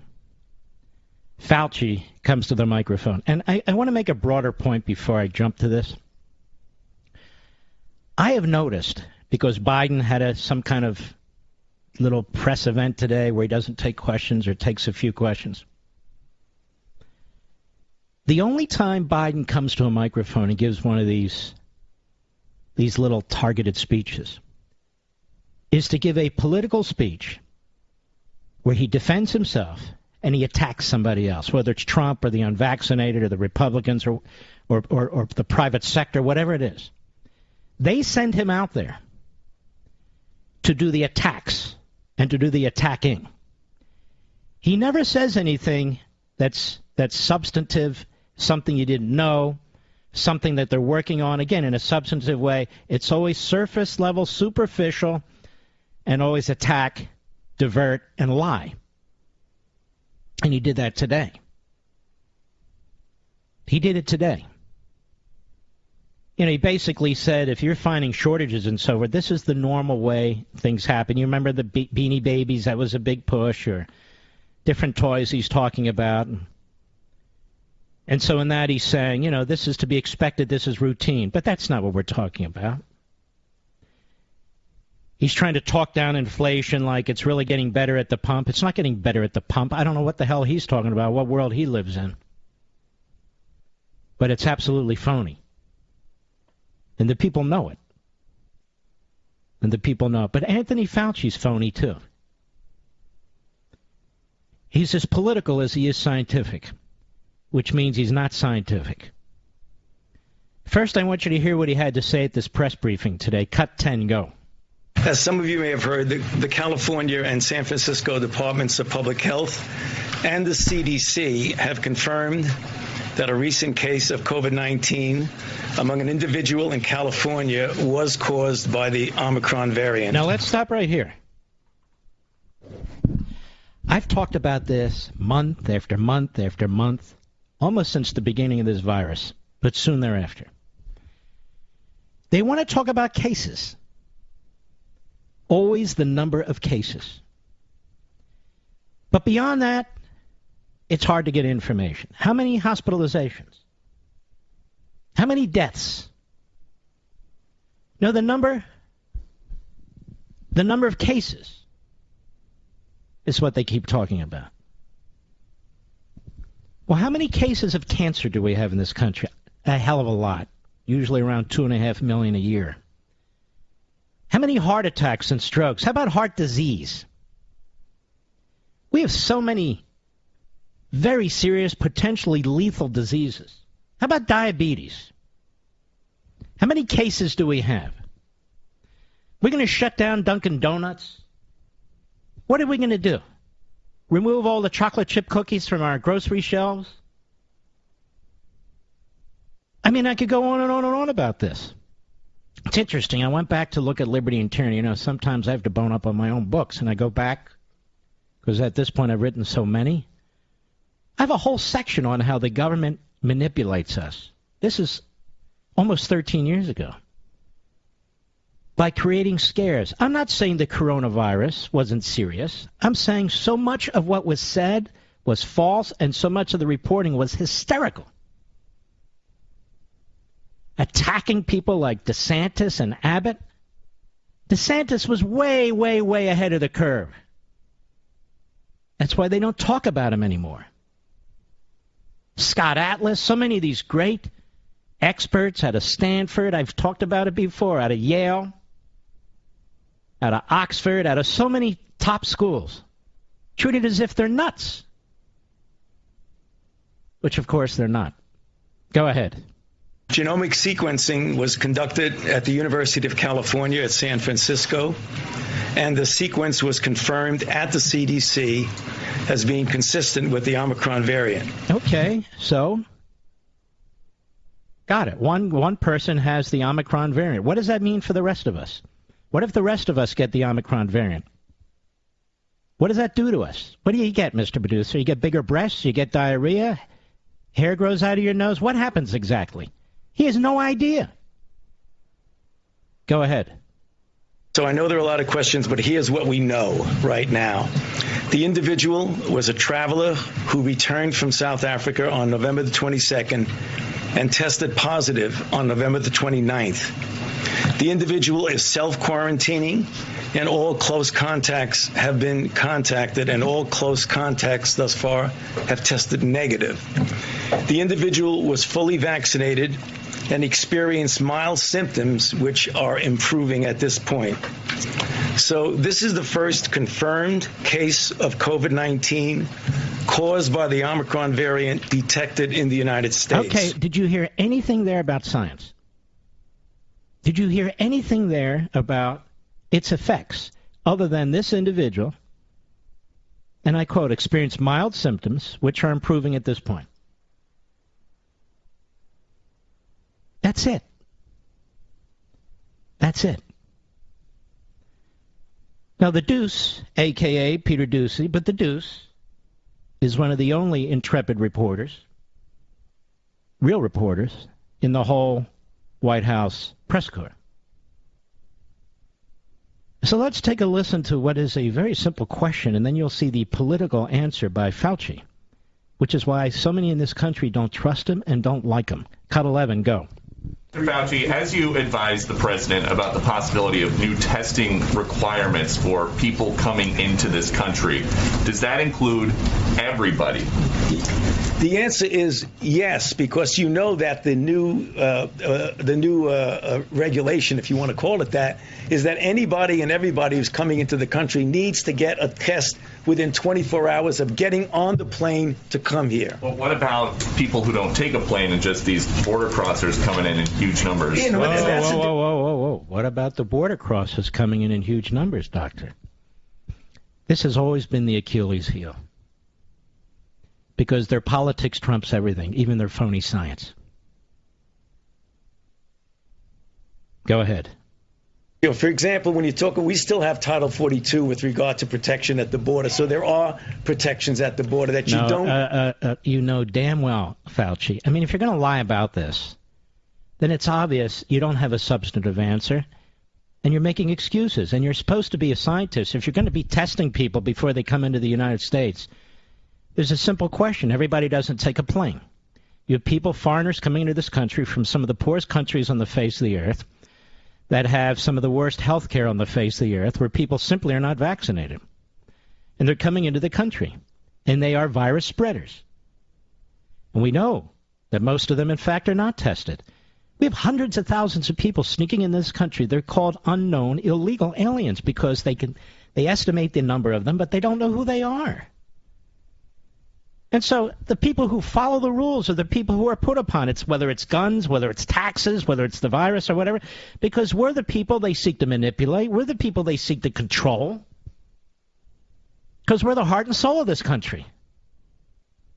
Fauci comes to the microphone. And I want to make a broader point before I jump to this. I have noticed, because Biden had some kind of little press event today where he doesn't take questions or takes a few questions. The only time Biden comes to a microphone and gives one of these little targeted speeches is to give a political speech where he defends himself and he attacks somebody else, whether it's Trump or the unvaccinated or the Republicans or the private sector, whatever it is. They send him out there to do the attacks and to do the attacking. He never says anything that's substantive, something you didn't know, something that they're working on, again, in a substantive way. It's always surface level, superficial, and always attack, divert, and lie. And he did that today. He did it today. You know, he basically said, if you're finding shortages and so forth, this is the normal way things happen. You remember the Beanie Babies? That was a big push, or different toys he's talking about. And so in that he's saying, you know, this is to be expected, this is routine. But that's not what we're talking about. He's trying to talk down inflation like it's really getting better at the pump. It's not getting better at the pump. I don't know what the hell he's talking about, what world he lives in. But it's absolutely phony. And the people know it. And the people know it. But Anthony Fauci's phony, too. He's as political as he is scientific, which means he's not scientific. First, I want you to hear what he had to say at this press briefing today. Cut 10, go. As some of you may have heard, the California and San Francisco Departments of Public Health and the CDC have confirmed that a recent case of COVID-19 among an individual in California was caused by the Omicron variant. Now, let's stop right here. I've talked about this month after month after month, almost since the beginning of this virus, but soon thereafter. They want to talk about cases. Always the number of cases. But beyond that, it's hard to get information. How many hospitalizations? How many deaths? No, the number of cases is what they keep talking about. Well, how many cases of cancer do we have in this country? A hell of a lot. Usually around 2.5 million a year. How many heart attacks and strokes? How about heart disease? We have so many very serious, potentially lethal diseases. How about diabetes? How many cases do we have? We're going to shut down Dunkin' Donuts? What are we going to do? Remove all the chocolate chip cookies from our grocery shelves? I mean, I could go on and on and on about this. It's interesting. I went back to look at Liberty and Tyranny. You know, sometimes I have to bone up on my own books, and I go back, because at this point I've written so many. I have a whole section on how the government manipulates us. This is almost 13 years ago. By creating scares. I'm not saying the coronavirus wasn't serious. I'm saying so much of what was said was false, and so much of the reporting was hysterical. Attacking people like DeSantis and Abbott. DeSantis was way, way, way ahead of the curve. That's why they don't talk about him anymore. Scott Atlas, so many of these great experts out of Stanford, I've talked about it before, out of Yale, out of Oxford, out of so many top schools, treated as if they're nuts. Which, of course, they're not. Go ahead. Genomic sequencing was conducted at the University of California at San Francisco, and the sequence was confirmed at the CDC as being consistent with the Omicron variant. Okay, so got it. One person has the Omicron variant. What does that mean for the rest of us? What if the rest of us get the Omicron variant? What does that do to us? What do you get, Mr. Producer? You get bigger breasts? You get diarrhea? Hair grows out of your nose? What happens exactly? He has no idea. Go ahead. So I know there are a lot of questions, but here's what we know right now. The individual was a traveler who returned from South Africa on November the 22nd and tested positive on November the 29th. The individual is self-quarantining, and all close contacts have been contacted, and all close contacts thus far have tested negative. The individual was fully vaccinated and experienced mild symptoms, which are improving at this point. So this is the first confirmed case of COVID-19 caused by the Omicron variant detected in the United States. Okay, did you hear anything there about science? Did you hear anything there about its effects other than this individual, and I quote, experienced mild symptoms, which are improving at this point? That's it. That's it. Now, the Deuce, a.k.a. Peter Doocy, but the Deuce is one of the only intrepid reporters, real reporters, in the whole White House press corps. So let's take a listen to what is a very simple question, and then you'll see the political answer by Fauci, which is why so many in this country don't trust him and don't like him. Cut 11, go. Mr. Fauci, as you advised the president about the possibility of new testing requirements for people coming into this country, does that include everybody? The answer is yes, because you know that the new regulation, if you want to call it that, is that anybody and everybody who's coming into the country needs to get a test within 24 hours of getting on the plane to come here. Well, what about people who don't take a plane and just these border crossers coming in huge numbers? Whoa. What about the border crossers coming in huge numbers, Doctor? This has always been the Achilles heel. Because their politics trumps everything, even their phony science. Go ahead. You know, for example, when you talk, we still have Title 42 with regard to protection at the border. So there are protections at the border that you don't. You know damn well, Fauci. I mean, if you're going to lie about this, then it's obvious you don't have a substantive answer, and you're making excuses. And you're supposed to be a scientist. If you're going to be testing people before they come into the United States, there's a simple question. Everybody doesn't take a plane. You have people, foreigners, coming into this country from some of the poorest countries on the face of the earth that have some of the worst health care on the face of the earth, where people simply are not vaccinated. And they're coming into the country, and they are virus spreaders. And we know that most of them, in fact, are not tested. We have hundreds of thousands of people sneaking in this country. They're called unknown illegal aliens because they estimate the number of them, but they don't know who they are. And so the people who follow the rules are the people who are put upon it, whether it's guns, whether it's taxes, whether it's the virus or whatever, because we're the people they seek to manipulate. We're the people they seek to control, because we're the heart and soul of this country.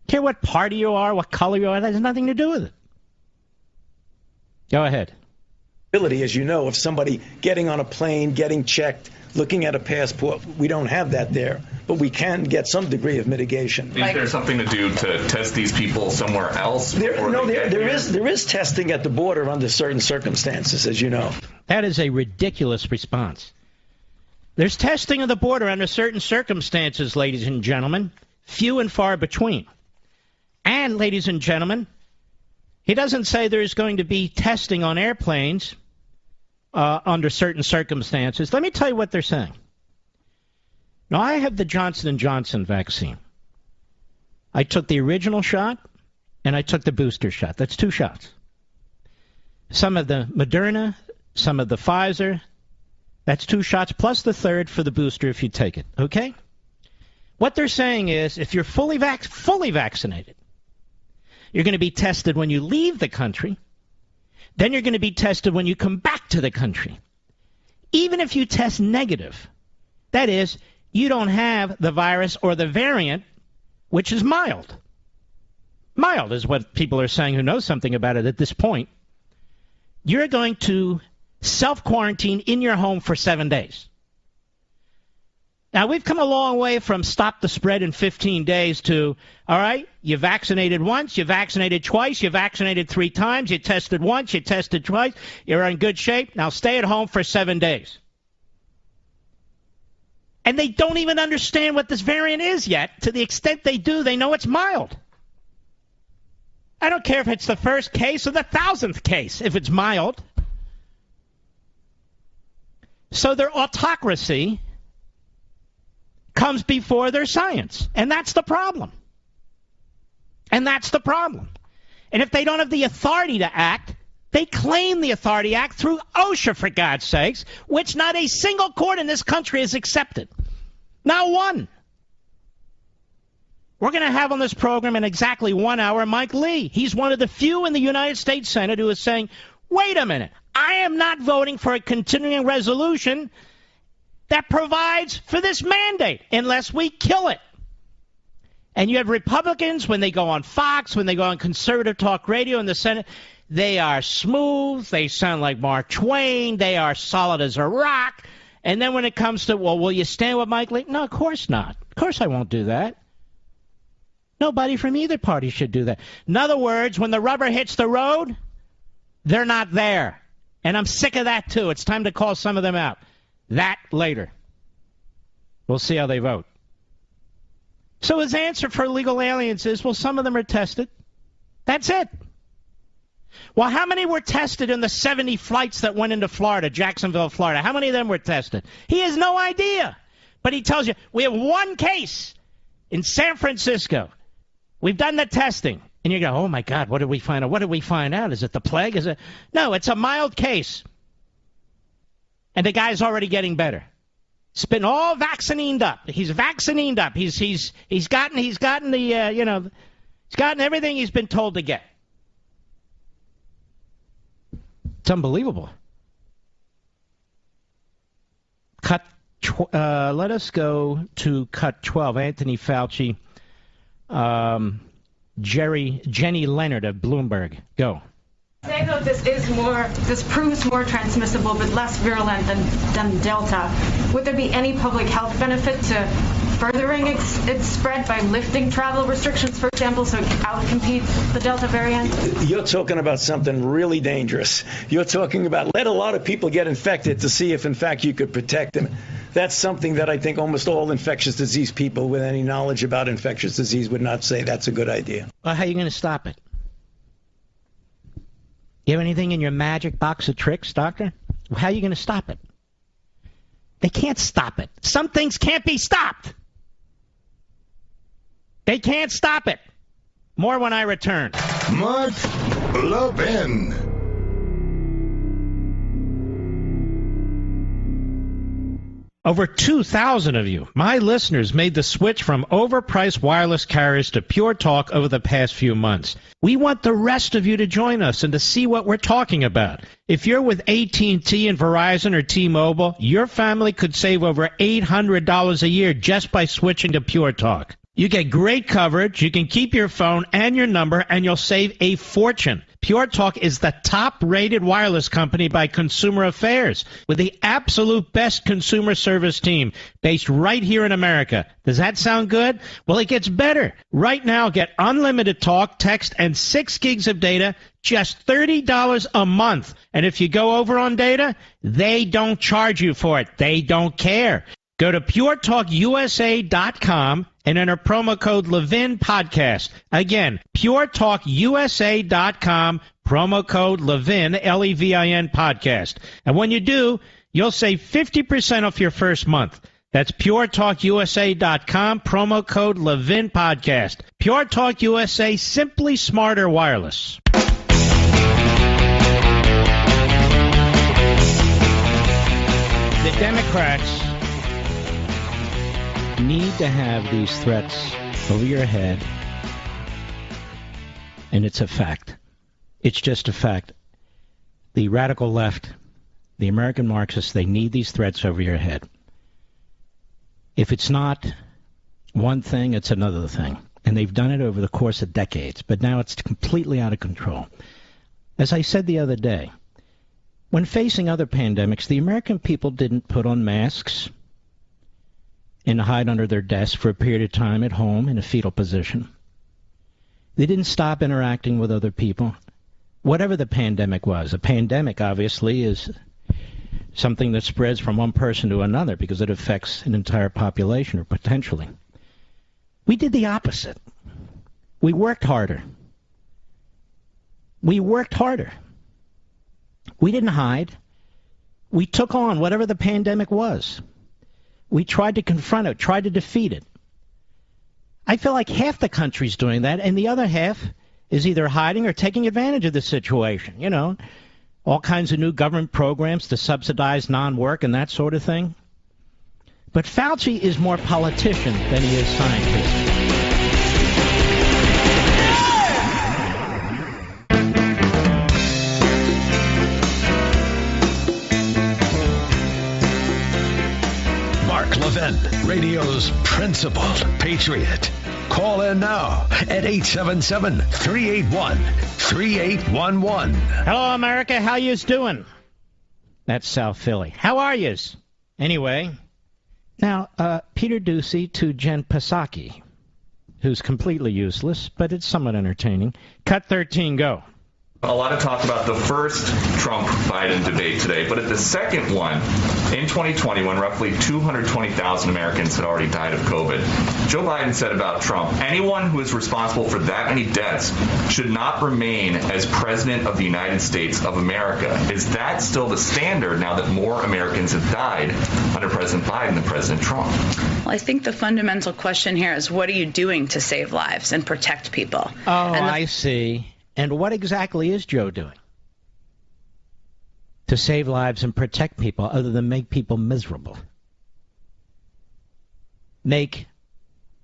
Care what party you are, what color you are, that has nothing to do with it. Go ahead. As you know, of somebody getting on a plane, getting checked, looking at a passport, we don't have that there, but we can get some degree of mitigation. Is there something to do to test these people somewhere else? There is testing at the border under certain circumstances, as you know. That is a ridiculous response. There's testing at the border under certain circumstances, ladies and gentlemen, few and far between. And, ladies and gentlemen, he doesn't say there's going to be testing on airplanes under certain circumstances. Let me tell you what they're saying. Now, I have the Johnson & Johnson vaccine. I took the original shot, and I took the booster shot. That's 2 shots. Some of the Moderna, some of the Pfizer. That's 2 shots, plus the third for the booster if you take it. Okay? What they're saying is, if you're fully vaccinated, you're going to be tested when you leave the country. Then you're going to be tested when you come back to the country. Even if you test negative, that is, you don't have the virus or the variant, which is mild. Mild is what people are saying who know something about it at this point. You're going to self-quarantine in your home for 7 days. Now, we've come a long way from stop the spread in 15 days to, all right, you vaccinated once, you vaccinated twice, you vaccinated 3 times, you tested once, you tested twice, you're in good shape. Now stay at home for 7 days. And they don't even understand what this variant is yet. To the extent they do, they know it's mild. I don't care if it's the first case or the 1,000th case, if it's mild. So their autocracy comes before their science. And that's the problem. And that's the problem. And if they don't have the authority to act, they claim the authority act through OSHA, for God's sakes, which not a single court in this country has accepted. Not one. We're going to have on this program in exactly 1 hour Mike Lee. He's one of the few in the United States Senate who is saying, wait a minute, I am not voting for a continuing resolution that provides for this mandate unless we kill it. And you have Republicans, when they go on Fox, when they go on conservative talk radio in the Senate, they are smooth, they sound like Mark Twain, they are solid as a rock. And then when it comes to, well, will you stand with Mike Lee? No, of course not. Of course I won't do that. Nobody from either party should do that. In other words, when the rubber hits the road, they're not there. And I'm sick of that, too. It's time to call some of them out. That later. We'll see how they vote. So his answer for illegal aliens is, well, some of them are tested. That's it. Well, how many were tested in the 70 flights that went into Florida, Jacksonville, Florida? How many of them were tested? He has no idea. But he tells you, we have one case in San Francisco. We've done the testing. And you go, oh, my God, what did we find out? What did we find out? Is it the plague? Is it? No, it's a mild case. And the guy's already getting better. It's been all vaccined up. He's vaccined up. He's gotten the he's gotten everything he's been told to get. It's unbelievable. Let us go to cut 12. Anthony Fauci, Jenny Leonard of Bloomberg. Go. Say that this proves more transmissible but less virulent than Delta. Would there be any public health benefit to furthering its spread by lifting travel restrictions, for example, so it can outcompete the Delta variant? You're talking about something really dangerous. You're talking about let a lot of people get infected to see if, in fact, you could protect them. That's something that I think almost all infectious disease people with any knowledge about infectious disease would not say that's a good idea. Well, how are you going to stop it? You have anything in your magic box of tricks, Doctor? How are you going to stop it? They can't stop it. Some things can't be stopped. They can't stop it. More when I return. Mark Levin. Over 2,000 of you, my listeners, made the switch from overpriced wireless carriers to Pure Talk over the past few months. We want the rest of you to join us and to see what we're talking about. If you're with AT&T and Verizon or T-Mobile, your family could save over $800 a year just by switching to Pure Talk. You get great coverage, you can keep your phone and your number, and you'll save a fortune. Pure Talk is the top-rated wireless company by Consumer Affairs, with the absolute best consumer service team based right here in America. Does that sound good? Well, it gets better. Right now, get unlimited talk, text, and 6 gigs of data, just $30 a month. And if you go over on data, they don't charge you for it. They don't care. Go to puretalkusa.com and enter promo code Levin Podcast. Again, puretalkusa.com, promo code Levin, Levin Podcast. And when you do, you'll save 50% off your first month. That's puretalkusa.com, promo code Levin Podcast. Pure Talk USA, simply smarter wireless. The Democrats need to have these threats over your head, and it's a fact. It's just a fact. The radical left, the American Marxists, they need these threats over your head. If it's not one thing, it's another thing. And they've done it over the course of decades, but now it's completely out of control. As I said the other day, when facing other pandemics, the American people didn't put on masks and hide under their desks for a period of time at home in a fetal position. They didn't stop interacting with other people. Whatever the pandemic was, a pandemic obviously is something that spreads from one person to another because it affects an entire population or potentially. We did the opposite. We worked harder. We worked harder. We didn't hide. We took on whatever the pandemic was. We tried to confront it, tried to defeat it. I feel like half the country's doing that, and the other half is either hiding or taking advantage of the situation. You know, all kinds of new government programs to subsidize non-work and that sort of thing. But Fauci is more politician than he is scientist. Levin, radio's principal patriot. Call in now at 877-381-3811. Hello, America. How yous doing? That's South Philly. How are yous? Anyway, now, Peter Ducey to Jen Psaki, who's completely useless, but it's somewhat entertaining. Cut 13, go. A lot of talk about the first Trump-Biden debate today, but at the second one, in 2020, when roughly 220,000 Americans had already died of COVID, Joe Biden said about Trump, anyone who is responsible for that many deaths should not remain as president of the United States of America. Is that still the standard now that more Americans have died under President Biden than President Trump? Well, I think the fundamental question here is, what are you doing to save lives and protect people? Oh, I see. And what exactly is Joe doing to save lives and protect people other than make people miserable? Make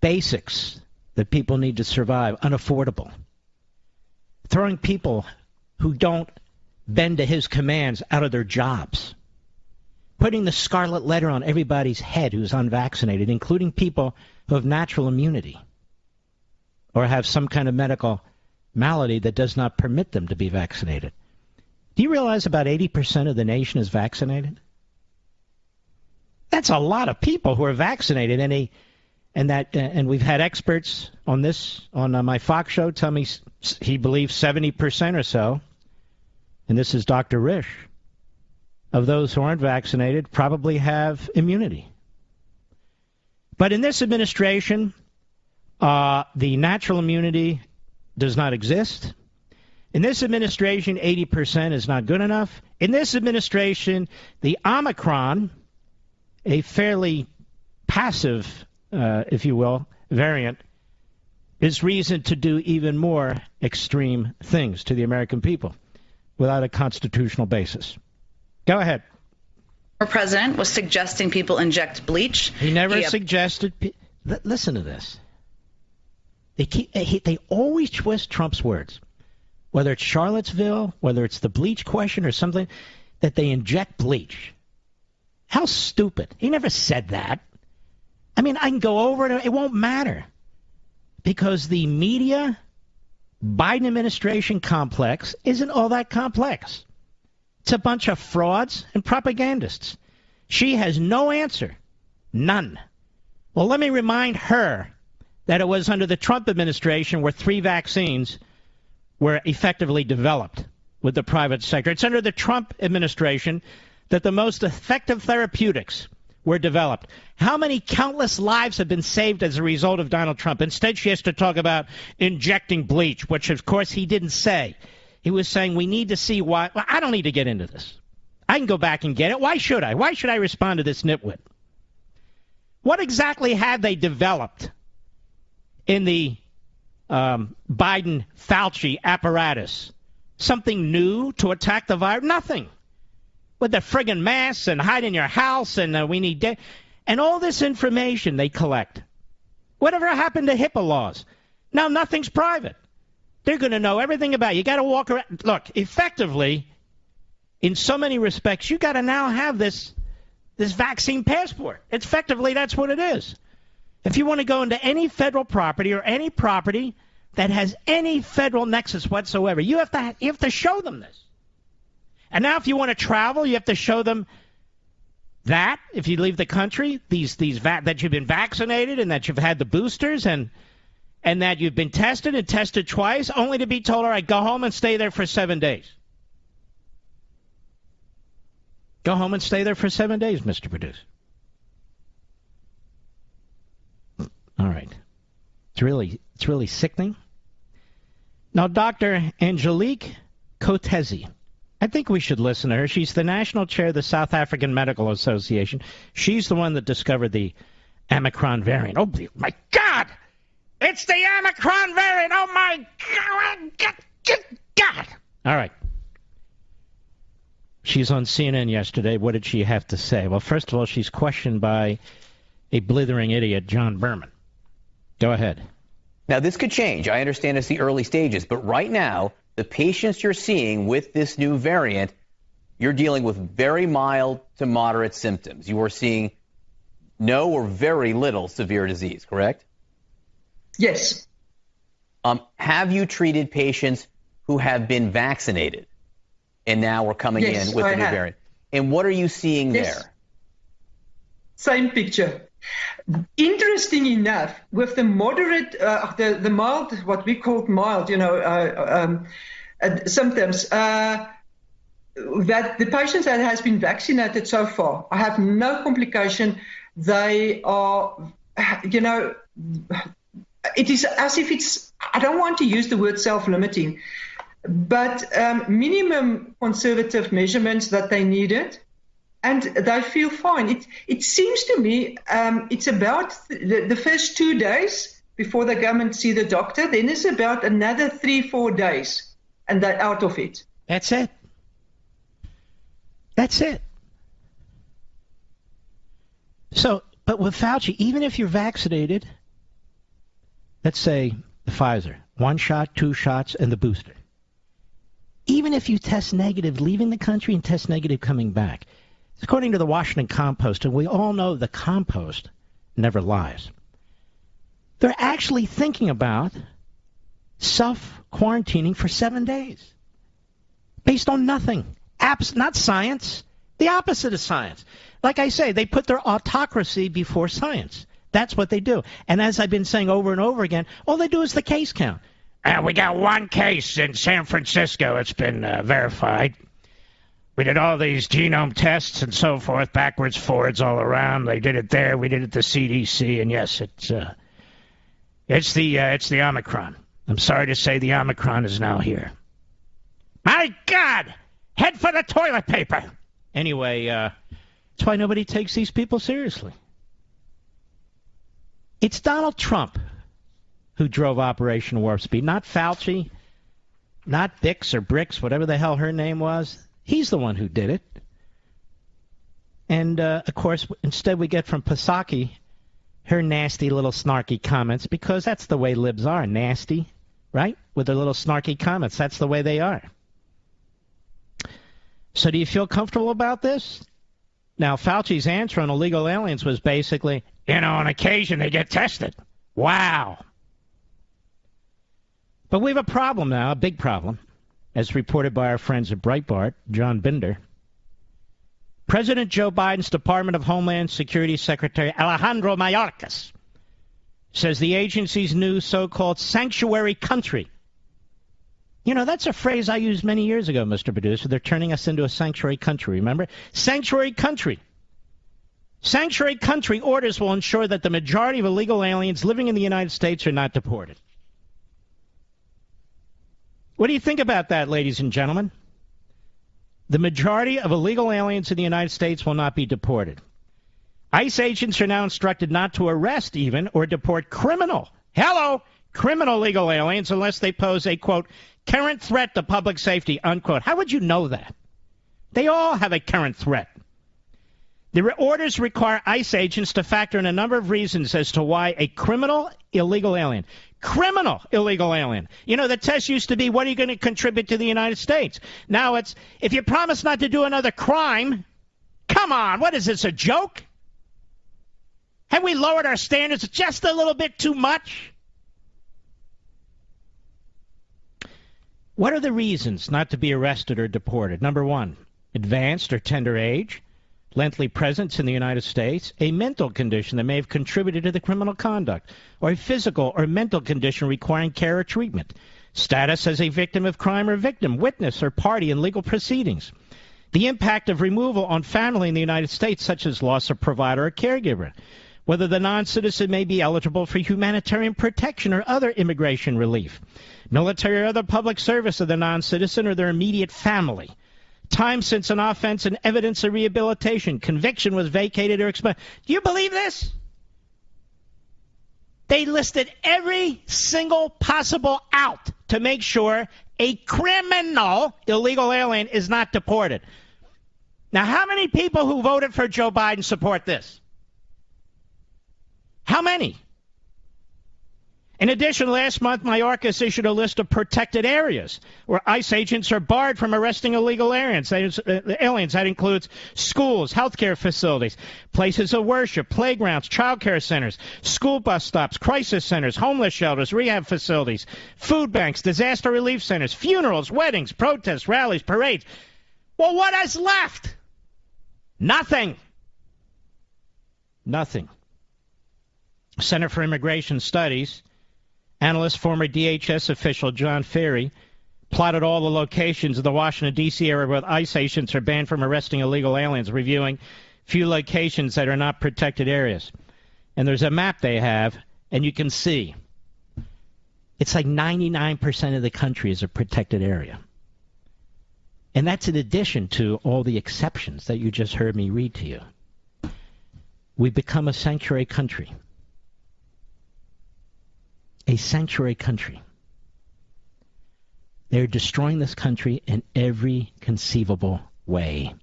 basics that people need to survive unaffordable. Throwing people who don't bend to his commands out of their jobs. Putting the scarlet letter on everybody's head who's unvaccinated, including people who have natural immunity or have some kind of medical malady that does not permit them to be vaccinated. Do you realize about 80% of the nation is vaccinated? That's a lot of people who are vaccinated, and we've had experts on this on my Fox show tell me he believes 70% or so, and this is Dr. Risch, of those who aren't vaccinated probably have immunity. But in this administration, the natural immunity does not exist. In this administration, 80% is not good enough. In this administration, the Omicron, a fairly passive, if you will, variant, is reason to do even more extreme things to the American people without a constitutional basis. Go ahead. Our president was suggesting people inject bleach. He never suggested. Listen to this. They always twist Trump's words, whether it's Charlottesville, whether it's the bleach question or something, that they inject bleach. How stupid. He never said that. I mean, I can go over it. It won't matter because the media Biden administration complex isn't all that complex. It's a bunch of frauds and propagandists. She has no answer. None. Well, let me remind her that it was under the Trump administration where 3 vaccines were effectively developed with the private sector. It's under the Trump administration that the most effective therapeutics were developed. How many countless lives have been saved as a result of Donald Trump? Instead, she has to talk about injecting bleach, which, of course, he didn't say. He was saying we need to see why. Well, I don't need to get into this. I can go back and get it. Why should I? Why should I respond to this nitwit? What exactly have they developed in the Biden-Fauci apparatus? Something new to attack the virus? Nothing. With the friggin' masks and hide in your house and we need and all this information they collect. Whatever happened to HIPAA laws? Now nothing's private. They're going to know everything about you. You got to walk around. Look, effectively, in so many respects, you got to now have this vaccine passport. Effectively, that's what it is. If you want to go into any federal property or any property that has any federal nexus whatsoever, you have to show them this. And now if you want to travel, you have to show them that if you leave the country, that you've been vaccinated and that you've had the boosters and that you've been tested and tested twice, only to be told, all right, go home and stay there for 7 days. Go home and stay there for 7 days, Mr. Producer. All right. It's really sickening. Now, Dr. Angelique Kotezi, I think we should listen to her. She's the national chair of the South African Medical Association. She's the one that discovered the Omicron variant. Oh, my God! It's the Omicron variant! Oh, my God! All right. She's on CNN yesterday. What did she have to say? Well, first of all, she's questioned by a blithering idiot, John Berman. Go ahead. Now, this could change. I understand it's the early stages, but right now, the patients you're seeing with this new variant, you're dealing with very mild to moderate symptoms. You are seeing no or very little severe disease, correct? Yes. Have you treated patients who have been vaccinated and now are coming in with the new variant? And what are you seeing there? Same picture. Interesting enough, with the moderate, the mild, what we call mild, symptoms, that the patients that has been vaccinated so far, I have no complication. They are, it is as if it's, I don't want to use the word self-limiting, but minimum conservative measurements that they needed. And they feel fine. It seems to me it's about the first 2 days before they come and see the doctor. Then it's about another 3-4 days, and they're out of it. That's it. That's it. So, but with Fauci, even if you're vaccinated, let's say the Pfizer, 1 shot, 2 shots, and the booster, even if you test negative leaving the country and test negative coming back, according to the Washington Compost, and we all know the Compost never lies, they're actually thinking about self-quarantining for 7 days based on nothing. Not science. The opposite of science. Like I say, they put their autocracy before science. That's what they do. And as I've been saying over and over again, all they do is the case count. We got 1 case in San Francisco. It's been verified. We did all these genome tests and so forth, backwards, forwards, all around. They did it there. We did it at the CDC. And yes, it's the Omicron. I'm sorry to say the Omicron is now here. My God! Head for the toilet paper! Anyway, that's why nobody takes these people seriously. It's Donald Trump who drove Operation Warp Speed, not Fauci, not Bix or Bricks, whatever the hell her name was. He's the one who did it. And, of course, instead we get from Psaki her nasty little snarky comments, because that's the way libs are, nasty, right? With their little snarky comments. That's the way they are. So do you feel comfortable about this? Now, Fauci's answer on illegal aliens was basically, on occasion they get tested. Wow. But we have a problem now, a big problem, as reported by our friends at Breitbart, John Binder. President Joe Biden's Department of Homeland Security Secretary Alejandro Mayorkas says the agency's new so-called sanctuary country. That's a phrase I used many years ago, Mr. Producer. They're turning us into a sanctuary country, remember? Sanctuary country. Sanctuary country orders will ensure that the majority of illegal aliens living in the United States are not deported. What do you think about that, ladies and gentlemen? The majority of illegal aliens in the United States will not be deported. ICE agents are now instructed not to arrest even or deport criminal illegal aliens unless they pose a, quote, current threat to public safety, unquote. How would you know that? They all have a current threat. The orders require ICE agents to factor in a number of reasons as to why a criminal illegal alien, the test used to be, what are you going to contribute to the United States? Now it's, if you promise not to do another crime, come on, what is this, a joke? Have we lowered our standards just a little bit too much? What are the reasons not to be arrested or deported? Number one, advanced or tender age, lengthy presence in the United States, a mental condition that may have contributed to the criminal conduct, or a physical or mental condition requiring care or treatment, status as a victim of crime or victim, witness or party in legal proceedings, The impact of removal on family in the United States, such as loss of provider or caregiver. Whether the non-citizen may be eligible for humanitarian protection or other immigration relief. Military or other public service of the non-citizen or their immediate family. Time since an offense and evidence of rehabilitation. Conviction was vacated or expunged. Do you believe this? They listed every single possible out to make sure a criminal illegal alien is not deported. Now, how many people who voted for Joe Biden support this? How many? In addition, last month, Mayorkas issued a list of protected areas where ICE agents are barred from arresting illegal aliens. That includes schools, healthcare facilities, places of worship, playgrounds, child care centers, school bus stops, crisis centers, homeless shelters, rehab facilities, food banks, disaster relief centers, funerals, weddings, protests, rallies, parades. Well, what is left? Nothing. Nothing. Center for Immigration Studies analyst, former DHS official John Ferry, plotted all the locations of the Washington, D.C. area where ICE agents are banned from arresting illegal aliens, reviewing few locations that are not protected areas. And there's a map they have, and you can see it's like 99% of the country is a protected area. And that's in addition to all the exceptions that you just heard me read to you. We've become a sanctuary country. A sanctuary country. They're destroying this country in every conceivable way.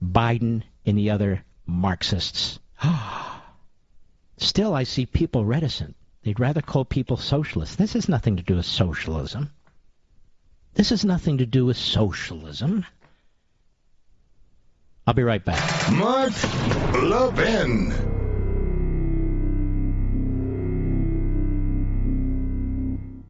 Biden and the other Marxists. Still, I see people reticent. They'd rather call people socialists. This has nothing to do with socialism. This has nothing to do with socialism. I'll be right back. Mark Levin.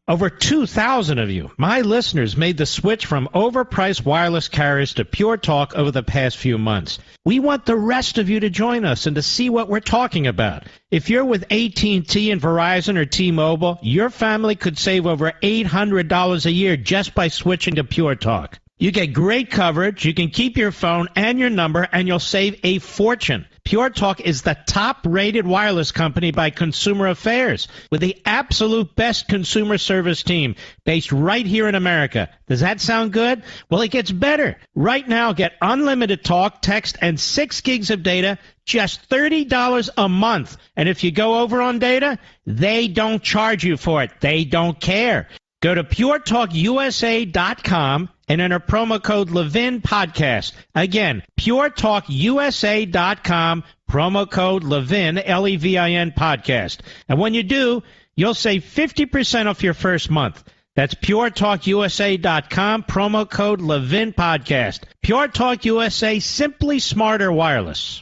Over 2,000 of you, my listeners, made the switch from overpriced wireless carriers to Pure Talk over the past few months. We want the rest of you to join us and to see what we're talking about. If you're with AT&T and Verizon or T-Mobile, your family could save over $800 a year just by switching to Pure Talk. You get great coverage, you can keep your phone and your number, and you'll save a fortune. Pure Talk is the top-rated wireless company by Consumer Affairs, with the absolute best consumer service team based right here in America. Does that sound good? Well, it gets better. Right now, get unlimited talk, text, and 6 gigs of data, just $30 a month. And if you go over on data, they don't charge you for it. They don't care. Go to puretalkusa.com and enter promo code Levin Podcast. Again, puretalkusa.com, promo code Levin, L-E-V-I-N Podcast. And when you do, you'll save 50% off your first month. That's puretalkusa.com, promo code Levin Podcast. Pure Talk USA, simply smarter wireless.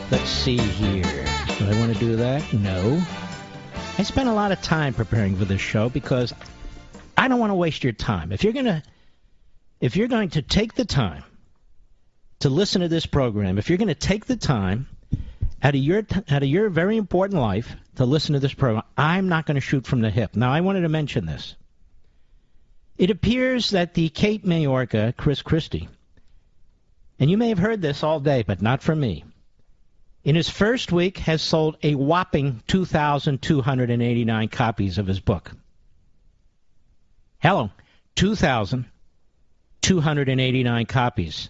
Let's see here. Do I want to do that? No. I spent a lot of time preparing for this show because I don't want to waste your time. If you're going to take the time to listen to this program, if you're going to take the time out of your very important life to listen to this program, I'm not going to shoot from the hip. Now, I wanted to mention this. It appears that the Cape Mayorga, Chris Christie, and you may have heard this all day, but not from me, in his first week has sold a whopping 2,289 copies of his book. Hello, 2,289 copies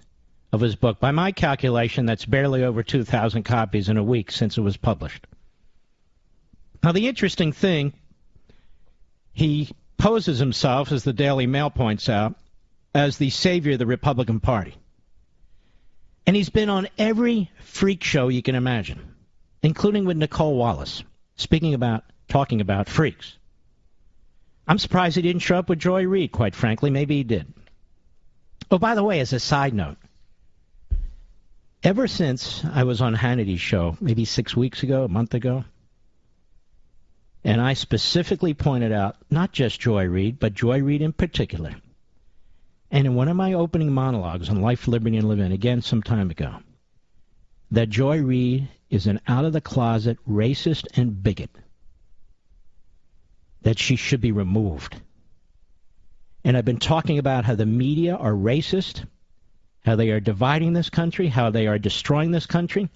of his book. By my calculation, that's barely over 2,000 copies in a week since it was published. Now, the interesting thing, he poses himself, as the Daily Mail points out, as the savior of the Republican Party. And he's been on every freak show you can imagine, including with Nicole Wallace, talking about freaks. I'm surprised he didn't show up with Joy Reid, quite frankly. Maybe he did. Oh, by the way, as a side note, ever since I was on Hannity's show, maybe 6 weeks ago, a month ago, and I specifically pointed out not just Joy Reid, but Joy Reid in particular, and in one of my opening monologues on Life, Liberty, and Levin, again some time ago, that Joy Reid is an out-of-the-closet racist and bigot, that she should be removed. And I've been talking about how the media are racist, how they are dividing this country, how they are destroying this country.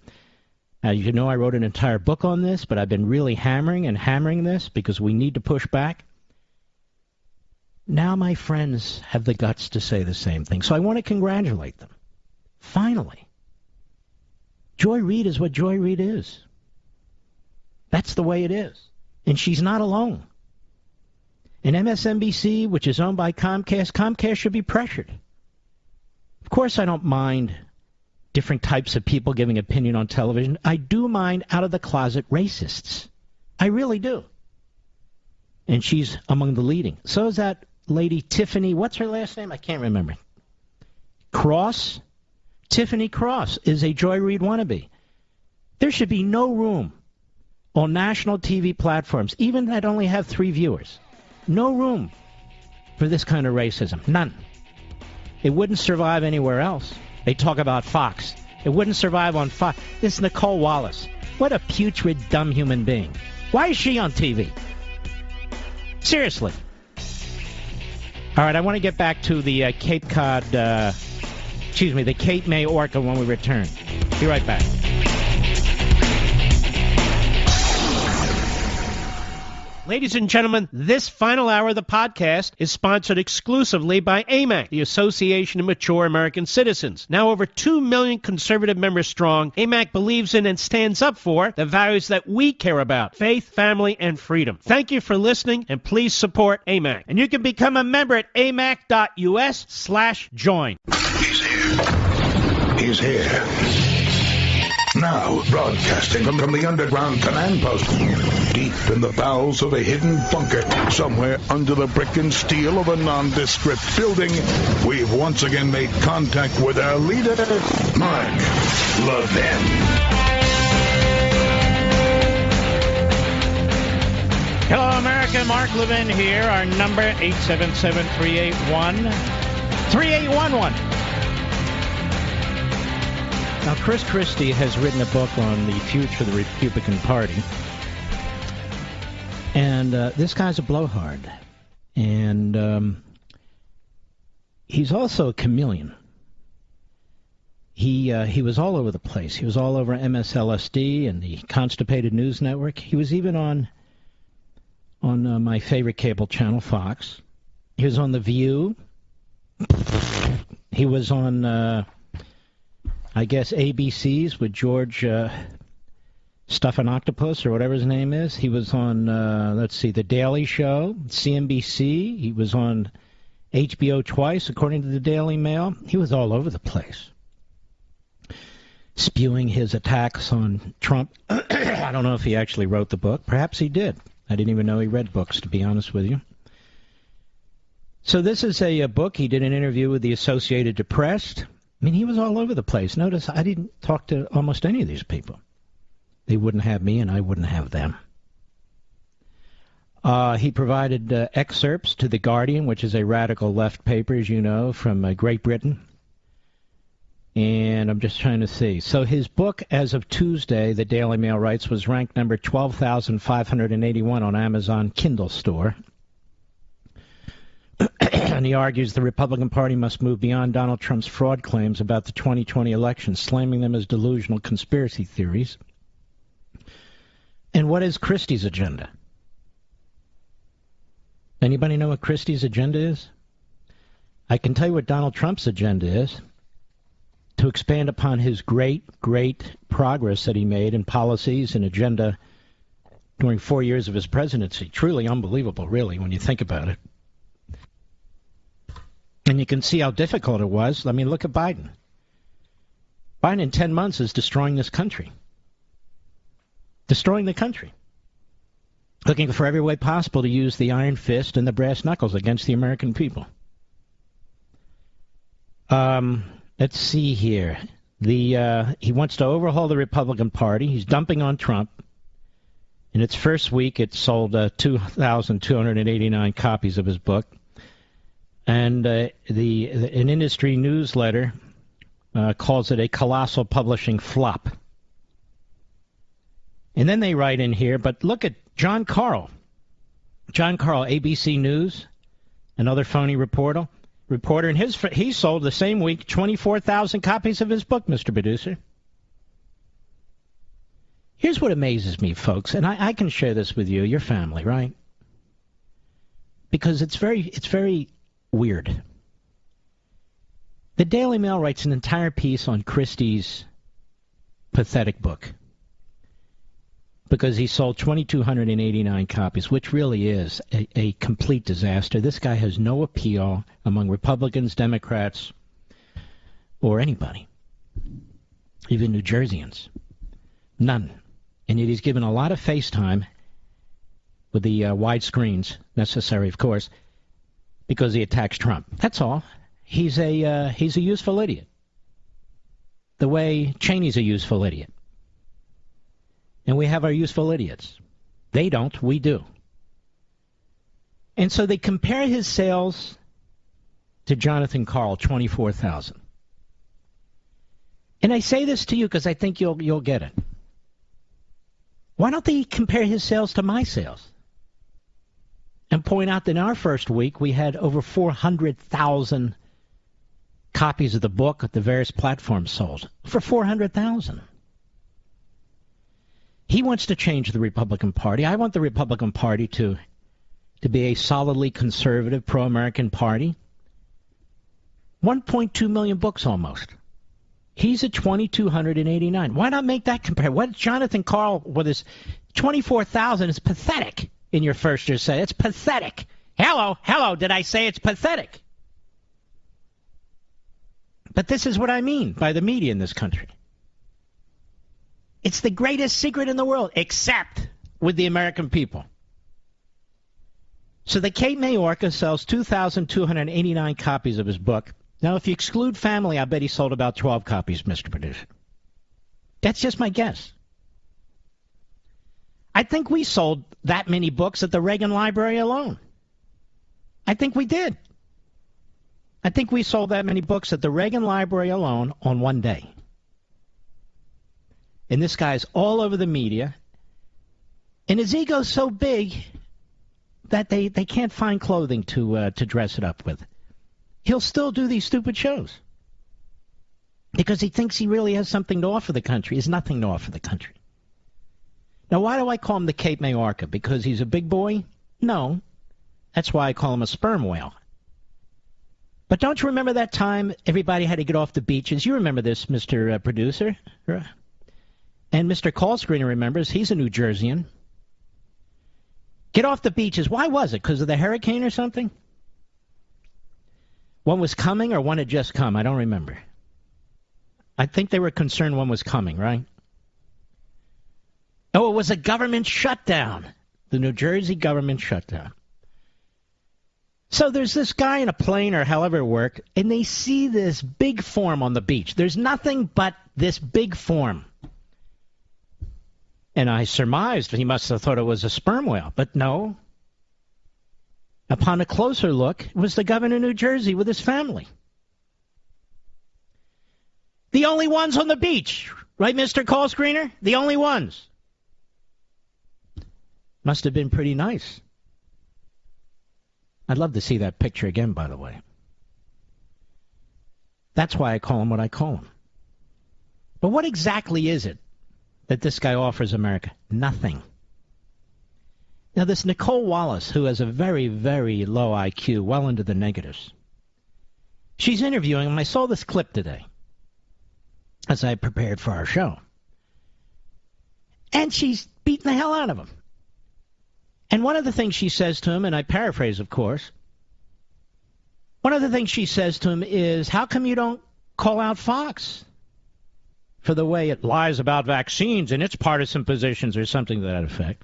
As you know, I wrote an entire book on this, but I've been really hammering this because we need to push back. Now my friends have the guts to say the same thing, so I want to congratulate them. Finally. Joy Reid is what Joy Reid is. That's the way it is. And she's not alone. And MSNBC, which is owned by Comcast should be pressured. Of course I don't mind different types of people giving opinion on television. I do mind out-of-the-closet racists. I really do. And she's among the leading. So is that lady Tiffany, what's her last name? I can't remember. Cross? Tiffany Cross is a Joy Reid wannabe. There should be no room on national TV platforms, even that only have 3 viewers. No room for this kind of racism. None. It wouldn't survive anywhere else. They talk about Fox. It wouldn't survive on Fox. This is Nicole Wallace. What a putrid, dumb human being. Why is she on TV? Seriously. All right, I want to get back to the Cape May Orca when we return. Be right back. Ladies and gentlemen, this final hour of the podcast is sponsored exclusively by AMAC, the Association of Mature American Citizens. Now over 2 million conservative members strong, AMAC believes in and stands up for the values that we care about: faith, family, and freedom. Thank you for listening, and please support AMAC. And you can become a member at amac.us/join. He's here. Now, broadcasting from the underground command post, deep in the bowels of a hidden bunker, somewhere under the brick and steel of a nondescript building, we've once again made contact with our leader, Mark Levin. Hello, America. Mark Levin here. Our number, 877-381-3811. Now, Chris Christie has written a book on the future of the Republican Party. And this guy's a blowhard. And he's also a chameleon. He was all over the place. He was all over MSLSD and the Constipated News Network. He was even on my favorite cable channel, Fox. He was on The View. He was on... I guess ABC's with George Stephanopoulos or whatever his name is. He was on, The Daily Show, CNBC. He was on HBO twice, according to the Daily Mail. He was all over the place, spewing his attacks on Trump. I don't know if he actually wrote the book. Perhaps he did. I didn't even know he read books, to be honest with you. So this is a book. He did an interview with the Associated Press. I mean, he was all over the place. Notice I didn't talk to almost any of these people. They wouldn't have me, and I wouldn't have them. He provided excerpts to The Guardian, which is a radical left paper, as you know, from Great Britain. And I'm just trying to see. So his book, as of Tuesday, the Daily Mail writes, was ranked number 12,581 on Amazon Kindle store. And he argues the Republican Party must move beyond Donald Trump's fraud claims about the 2020 election, slamming them as delusional conspiracy theories. And what is Christie's agenda? Anybody know what Christie's agenda is? I can tell you what Donald Trump's agenda is: to expand upon his great progress that he made in policies and agenda during 4 years of his presidency. Truly unbelievable, really, when you think about it. And you can see how difficult it was. I mean, look at Biden. Biden in 10 months is destroying this country. Destroying the country. Looking for every way possible to use the iron fist and the brass knuckles against the American people. Let's see here. He wants to overhaul the Republican Party. He's dumping on Trump. In its first week, it sold 2,289 copies of his book. And an industry newsletter calls it a colossal publishing flop. And then they write in here, but look at John Carl. John Carl, ABC News, another phony reporter. And he sold the same week 24,000 copies of his book, Mr. Producer. Here's what amazes me, folks, and I can share this with you, your family, right? Because it's very weird. The Daily Mail writes an entire piece on Christie's pathetic book because he sold 2,289 copies, which really is a complete disaster. This guy has no appeal among Republicans, Democrats, or anybody, even New Jerseyans. None. And yet he's given a lot of FaceTime with the wide screens, necessary, of course, because he attacks Trump. That's all. He's a useful idiot. The way Cheney's a useful idiot. And we have our useful idiots. They don't, we do. And so they compare his sales to Jonathan Carl, 24,000. And I say this to you because I think you'll get it. Why don't they compare his sales to my sales? And point out that in our first week, we had over 400,000 copies of the book at the various platforms sold. For 400,000. He wants to change the Republican Party. I want the Republican Party to be a solidly conservative, pro-American party. 1.2 million books almost. He's at 2,289. Why not make that compare? What Jonathan Carl with his 24,000 is pathetic in your first year say. It's pathetic. Hello, did I say it's pathetic? But this is what I mean by the media in this country. It's the greatest secret in the world, except with the American people. So the Cape Mayorga sells 2,289 copies of his book. Now, if you exclude family, I bet he sold about 12 copies, Mr. Producer. That's just my guess. I think we sold that many books at the Reagan Library alone. I think we did. I think we sold that many books at the Reagan Library alone on one day. And this guy's all over the media. And his ego's so big that they can't find clothing to dress it up with. He'll still do these stupid shows because he thinks he really has something to offer the country. He has nothing to offer the country. Now, why do I call him the Cape Mayorga? Because he's a big boy? No. That's why I call him a sperm whale. But don't you remember that time everybody had to get off the beaches? You remember this, Mr. Producer. And Mr. Call Screener remembers. He's a New Jerseyan. Get off the beaches. Why was it? Because of the hurricane or something? One was coming or one had just come? I don't remember. I think they were concerned one was coming, right? Oh, it was a government shutdown. The New Jersey government shutdown. So there's this guy in a plane or however it worked, and they see this big form on the beach. There's nothing but this big form. And I surmised he must have thought it was a sperm whale, but no. Upon a closer look, it was the governor of New Jersey with his family. The only ones on the beach, right, Mr. Call Screener? The only ones. Must have been pretty nice. I'd love to see that picture again, by the way. That's why I call him what I call him. But what exactly is it that this guy offers America? Nothing. Now, this Nicole Wallace, who has a very, very low IQ, well into the negatives, she's interviewing him. I saw this clip today as I prepared for our show. And she's beating the hell out of him. And one of the things she says to him, and I paraphrase, of course, one of the things she says to him is, how come you don't call out Fox for the way it lies about vaccines and its partisan positions or something to that effect?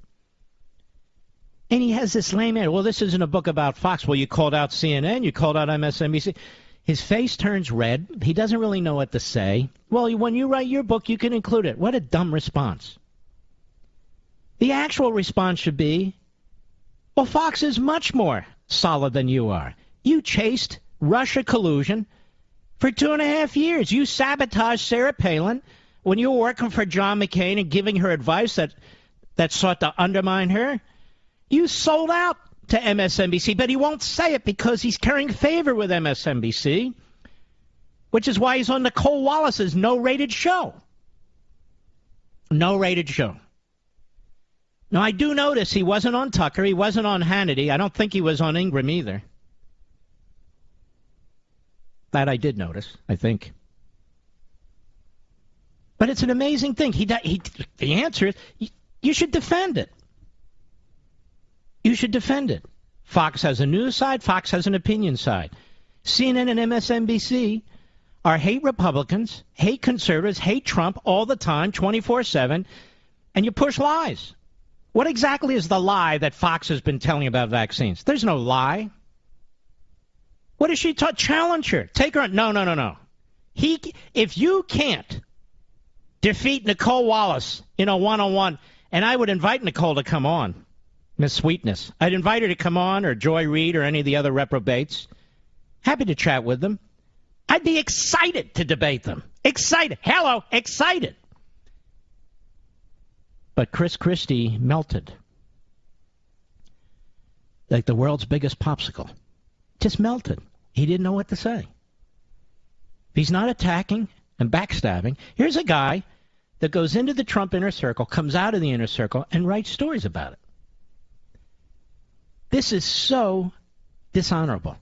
And he has this lame answer. Well, this isn't a book about Fox. Well, you called out CNN. You called out MSNBC. His face turns red. He doesn't really know what to say. Well, when you write your book, you can include it. What a dumb response. The actual response should be, well, Fox is much more solid than you are. You chased Russia collusion for 2.5 years. You sabotaged Sarah Palin when you were working for John McCain and giving her advice that that sought to undermine her. You sold out to MSNBC, but he won't say it because he's carrying favor with MSNBC, which is why he's on Nicole Wallace's no-rated show. No-rated show. Now, I do notice he wasn't on Tucker. He wasn't on Hannity. I don't think he was on Ingram either. That I did notice, I think. But it's an amazing thing. The answer is you should defend it. You should defend it. Fox has a news side. Fox has an opinion side. CNN and MSNBC are hate Republicans, hate conservatives, hate Trump all the time, 24/7, and you push lies. What exactly is the lie that Fox has been telling about vaccines? There's no lie. What is she challenge her? Take her on. No. If you can't defeat Nicole Wallace in a one-on-one, and I would invite Nicole to come on, Miss Sweetness. I'd invite her to come on, or Joy Reid, or any of the other reprobates. Happy to chat with them. I'd be excited to debate them. Excited. Hello, excited. But Chris Christie melted. Like the world's biggest popsicle. Just melted. He didn't know what to say. He's not attacking and backstabbing. Here's a guy that goes into the Trump inner circle, comes out of the inner circle, and writes stories about it. This is so dishonorable.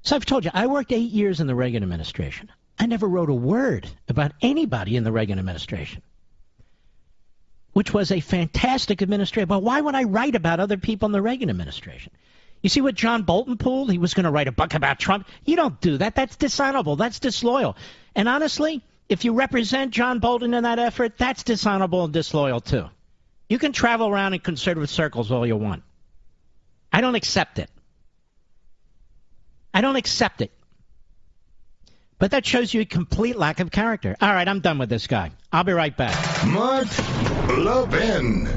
So I've told you, I worked 8 years in the Reagan administration. I never wrote a word about anybody in the Reagan administration, which was a fantastic administration. But why would I write about other people in the Reagan administration? You see what John Bolton pulled? He was going to write a book about Trump. You don't do that. That's dishonorable. That's disloyal. And honestly, if you represent John Bolton in that effort, that's dishonorable and disloyal too. You can travel around in conservative circles all you want. I don't accept it. I don't accept it. But that shows you a complete lack of character. All right, I'm done with this guy. I'll be right back. Mark Levin.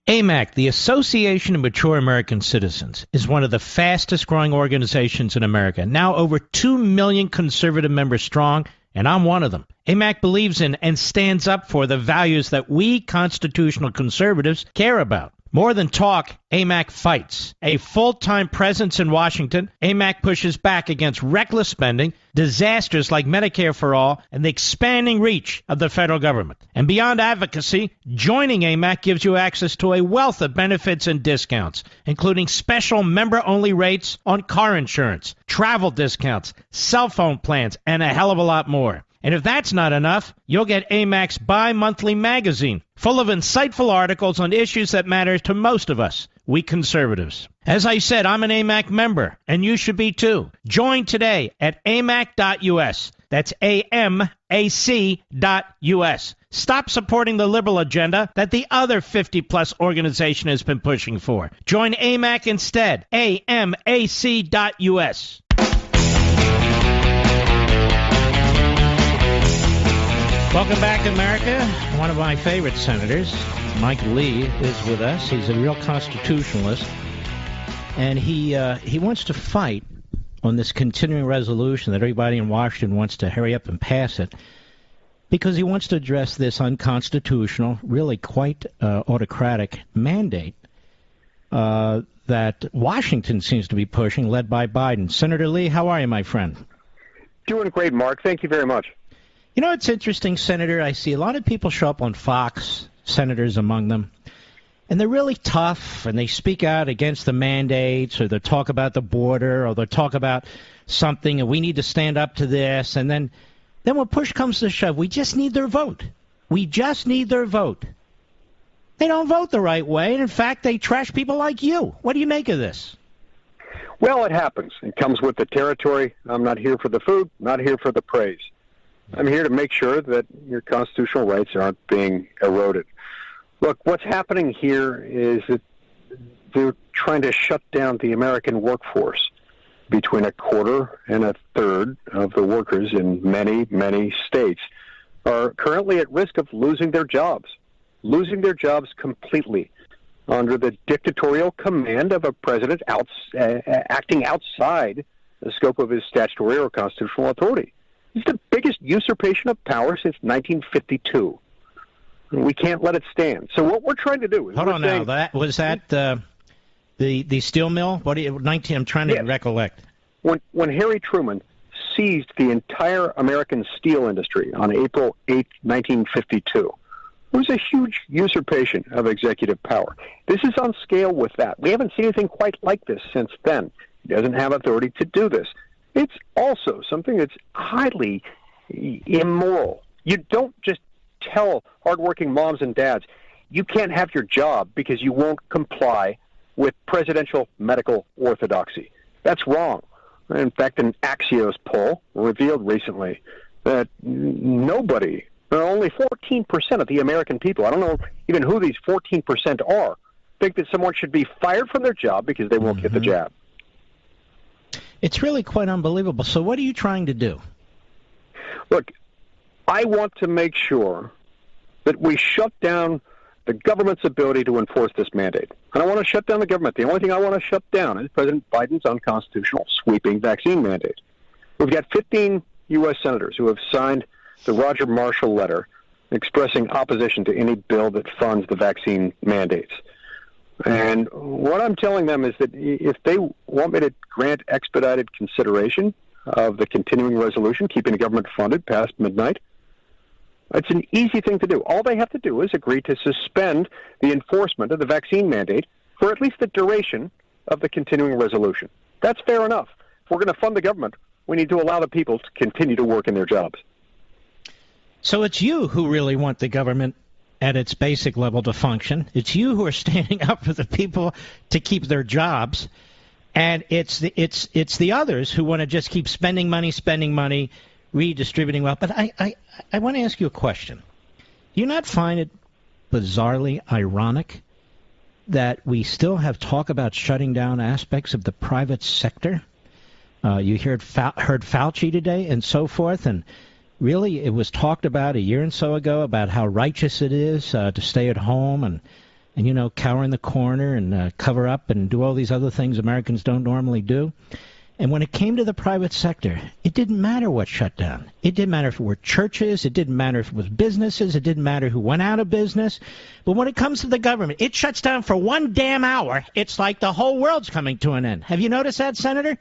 AMAC, the Association of Mature American Citizens, is one of the fastest growing organizations in America. Now over 2 million conservative members strong, and I'm one of them. AMAC believes in and stands up for the values that we constitutional conservatives care about. More than talk, AMAC fights. A full-time presence in Washington, AMAC pushes back against reckless spending, disasters like Medicare for All, and the expanding reach of the federal government. And beyond advocacy, joining AMAC gives you access to a wealth of benefits and discounts, including special member-only rates on car insurance, travel discounts, cell phone plans, and a hell of a lot more. And if that's not enough, you'll get AMAC's bi-monthly magazine, full of insightful articles on issues that matter to most of us, we conservatives. As I said, I'm an AMAC member, and you should be too. Join today at amac.us. That's AMAC.us. Stop supporting the liberal agenda that the other 50-plus organization has been pushing for. Join AMAC instead. AMAC.us. Welcome back, America. One of my favorite senators, Mike Lee, is with us. He's a real constitutionalist, and he wants to fight on this continuing resolution that everybody in Washington wants to hurry up and pass it, because he wants to address this unconstitutional, really quite autocratic mandate that Washington seems to be pushing, led by Biden. Senator Lee, how are you, my friend? Doing great, Mark. Thank you very much. You know, it's interesting, Senator. I see a lot of people show up on Fox, senators among them, and they're really tough, and they speak out against the mandates, or they talk about the border, or they talk about something, and we need to stand up to this. And then when push comes to shove, we just need their vote. We just need their vote. They don't vote the right way, and in fact, they trash people like you. What do you make of this? Well, it happens. It comes with the territory. I'm not here for the food, not here for the praise. I'm here to make sure that your constitutional rights aren't being eroded. Look, what's happening here is that they're trying to shut down the American workforce. Between a quarter and a third of the workers in many, many states are currently at risk of losing their jobs completely under the dictatorial command of a president acting outside the scope of his statutory or constitutional authority. This is the biggest usurpation of power since 1952. And we can't let it stand. So what we're trying to do is... Hold on now. Was that the steel mill? What do you... 19... I'm trying to recollect. When Harry Truman seized the entire American steel industry on April 8, 1952, it was a huge usurpation of executive power. This is on scale with that. We haven't seen anything quite like this since then. He doesn't have authority to do this. It's also something that's highly immoral. You don't just tell hardworking moms and dads, you can't have your job because you won't comply with presidential medical orthodoxy. That's wrong. In fact, an Axios poll revealed recently that only 14% of the American people, I don't know even who these 14% are, think that someone should be fired from their job because they won't get the jab. It's really quite unbelievable. So what are you trying to do? Look, I want to make sure that we shut down the government's ability to enforce this mandate. I don't want to shut down the government. The only thing I want to shut down is President Biden's unconstitutional sweeping vaccine mandate. We've got 15 U.S. senators who have signed the Roger Marshall letter expressing opposition to any bill that funds the vaccine mandates. And what I'm telling them is that if they want me to grant expedited consideration of the continuing resolution, keeping the government funded past midnight, it's an easy thing to do. All they have to do is agree to suspend the enforcement of the vaccine mandate for at least the duration of the continuing resolution. That's fair enough. If we're going to fund the government, we need to allow the people to continue to work in their jobs. So it's you who really want the government at its basic level to function. It's you who are standing up for the people to keep their jobs. And it's the others who want to just keep spending money, redistributing wealth. But I want to ask you a question. Do you not find it bizarrely ironic that we still have talk about shutting down aspects of the private sector? You heard Fauci today and so forth, and really it was talked about a year and so ago about how righteous it is to stay at home and cower in the corner and cover up and do all these other things Americans don't normally do. And when it came to the private sector, it didn't matter what shut down. It didn't matter if it were churches. It didn't matter if it was businesses. It didn't matter who went out of business. But when it comes to the government, it shuts down for 1 damn hour. It's like the whole world's coming to an end. Have you noticed that, Senator?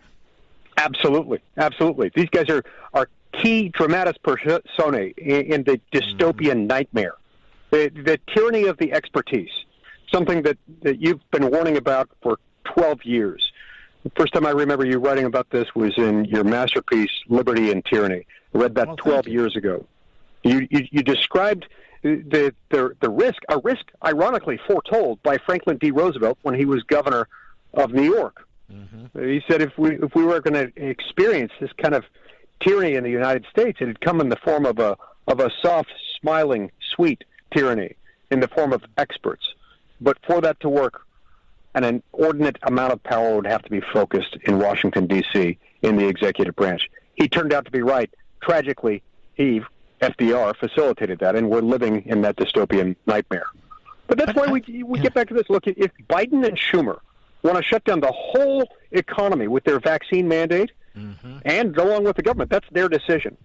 Absolutely. Absolutely. These guys are key dramatis personae in the dystopian nightmare, the tyranny of the expertise, something that you've been warning about for 12 years. The first time I remember you writing about this was in your masterpiece, Liberty and Tyranny. I read that 12 years ago. You described the risk, a risk ironically foretold by Franklin D. Roosevelt when he was governor of New York. Mm-hmm. He said if we were going to experience this kind of tyranny in the United States, it had come in the form of a soft, smiling, sweet tyranny in the form of experts. But for that to work, an inordinate amount of power would have to be focused in Washington, D.C., in the executive branch. He turned out to be right. Tragically, FDR, facilitated that, and we're living in that dystopian nightmare. But that's why we get back to this. Look, if Biden and Schumer want to shut down the whole economy with their vaccine mandate and go along with the government, that's their decision.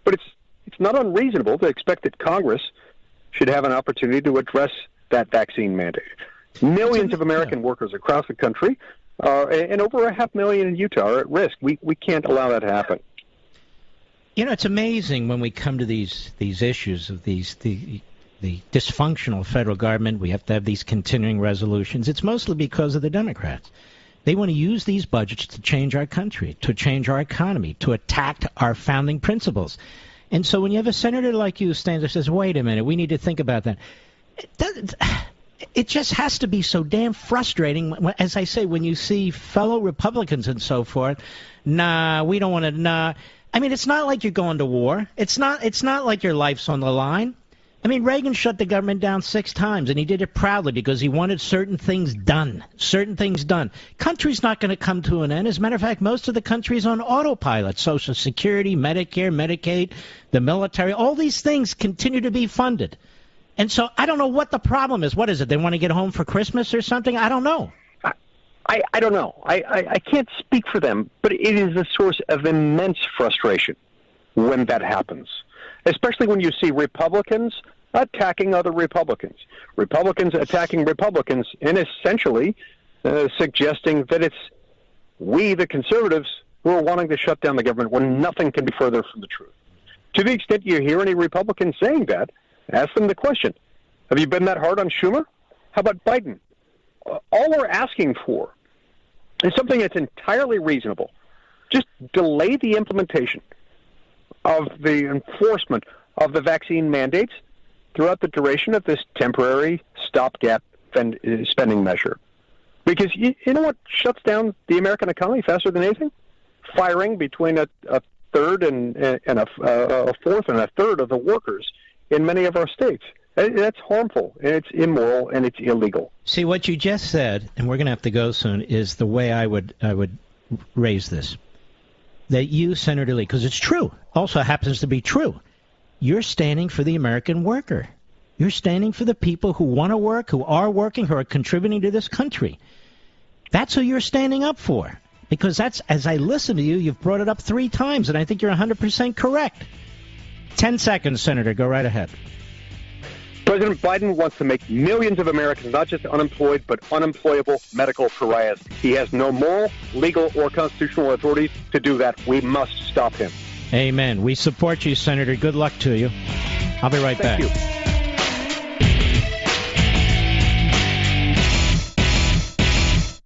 But it's not unreasonable to expect that Congress should have an opportunity to address that vaccine mandate. Millions of American workers across the country, and over 500,000 in Utah, are at risk. We can't allow that to happen. It's amazing when we come to these issues of the dysfunctional federal government. We have to have these continuing resolutions. It's mostly because of the Democrats. They want to use these budgets to change our country, to change our economy, to attack our founding principles. And so when you have a senator like you who stands there and says, wait a minute, we need to think about that, it just has to be so damn frustrating, as I say, when you see fellow Republicans and so forth, nah, we don't want to, nah. I mean, it's not like you're going to war. It's not like your life's on the line. I mean, Reagan shut the government down 6 times, and he did it proudly because he wanted certain things done. Country's not going to come to an end. As a matter of fact, most of the country's on autopilot. Social Security, Medicare, Medicaid, the military, all these things continue to be funded. And so I don't know what the problem is. What is it? They want to get home for Christmas or something? I don't know. I don't know. I can't speak for them, but it is a source of immense frustration when that happens, especially when you see Republicans attacking other Republicans, Republicans attacking Republicans, and essentially suggesting that it's we, the conservatives, who are wanting to shut down the government when nothing can be further from the truth. To the extent you hear any Republicans saying that, ask them the question, have you been that hard on Schumer? How about Biden? All we're asking for is something that's entirely reasonable. Just delay the implementation of the enforcement of the vaccine mandates throughout the duration of this temporary stopgap spending measure. Because you know what shuts down the American economy faster than anything? Firing between a third and a fourth and a third of the workers in many of our states. That's harmful, and it's immoral, and it's illegal. See, what you just said, and we're going to have to go soon, is the way I would raise this. That you, Senator Lee, because it's true, also happens to be true, you're standing for the American worker. You're standing for the people who want to work, who are working, who are contributing to this country. That's who you're standing up for. Because that's, as I listen to you, you've brought it up 3 times, and I think you're 100% correct. 10 seconds, Senator. Go right ahead. President Biden wants to make millions of Americans not just unemployed, but unemployable medical pariahs. He has no moral, legal, or constitutional authority to do that. We must stop him. Amen. We support you, Senator. Good luck to you. I'll be right back. Thank you.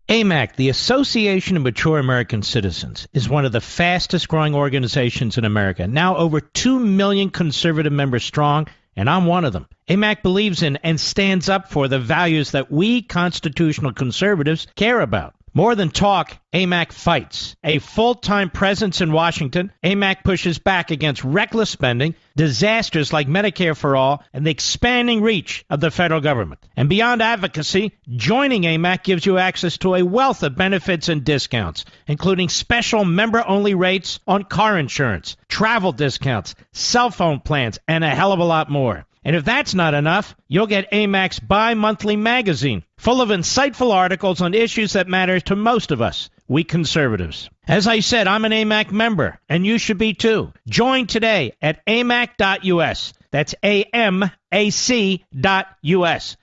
AMAC, the Association of Mature American Citizens, is one of the fastest growing organizations in America, now over 2 million conservative members strong, and I'm one of them. AMAC believes in and stands up for the values that we constitutional conservatives care about. More than talk, AMAC fights. A full-time presence in Washington, AMAC pushes back against reckless spending, disasters like Medicare for All, and the expanding reach of the federal government. And beyond advocacy, joining AMAC gives you access to a wealth of benefits and discounts, including special member-only rates on car insurance, travel discounts, cell phone plans, and a hell of a lot more. And if that's not enough, you'll get AMAC's bi-monthly magazine, full of insightful articles on issues that matter to most of us, we conservatives. As I said, I'm an AMAC member, and you should be too. Join today at amac.us. That's AMAC.us.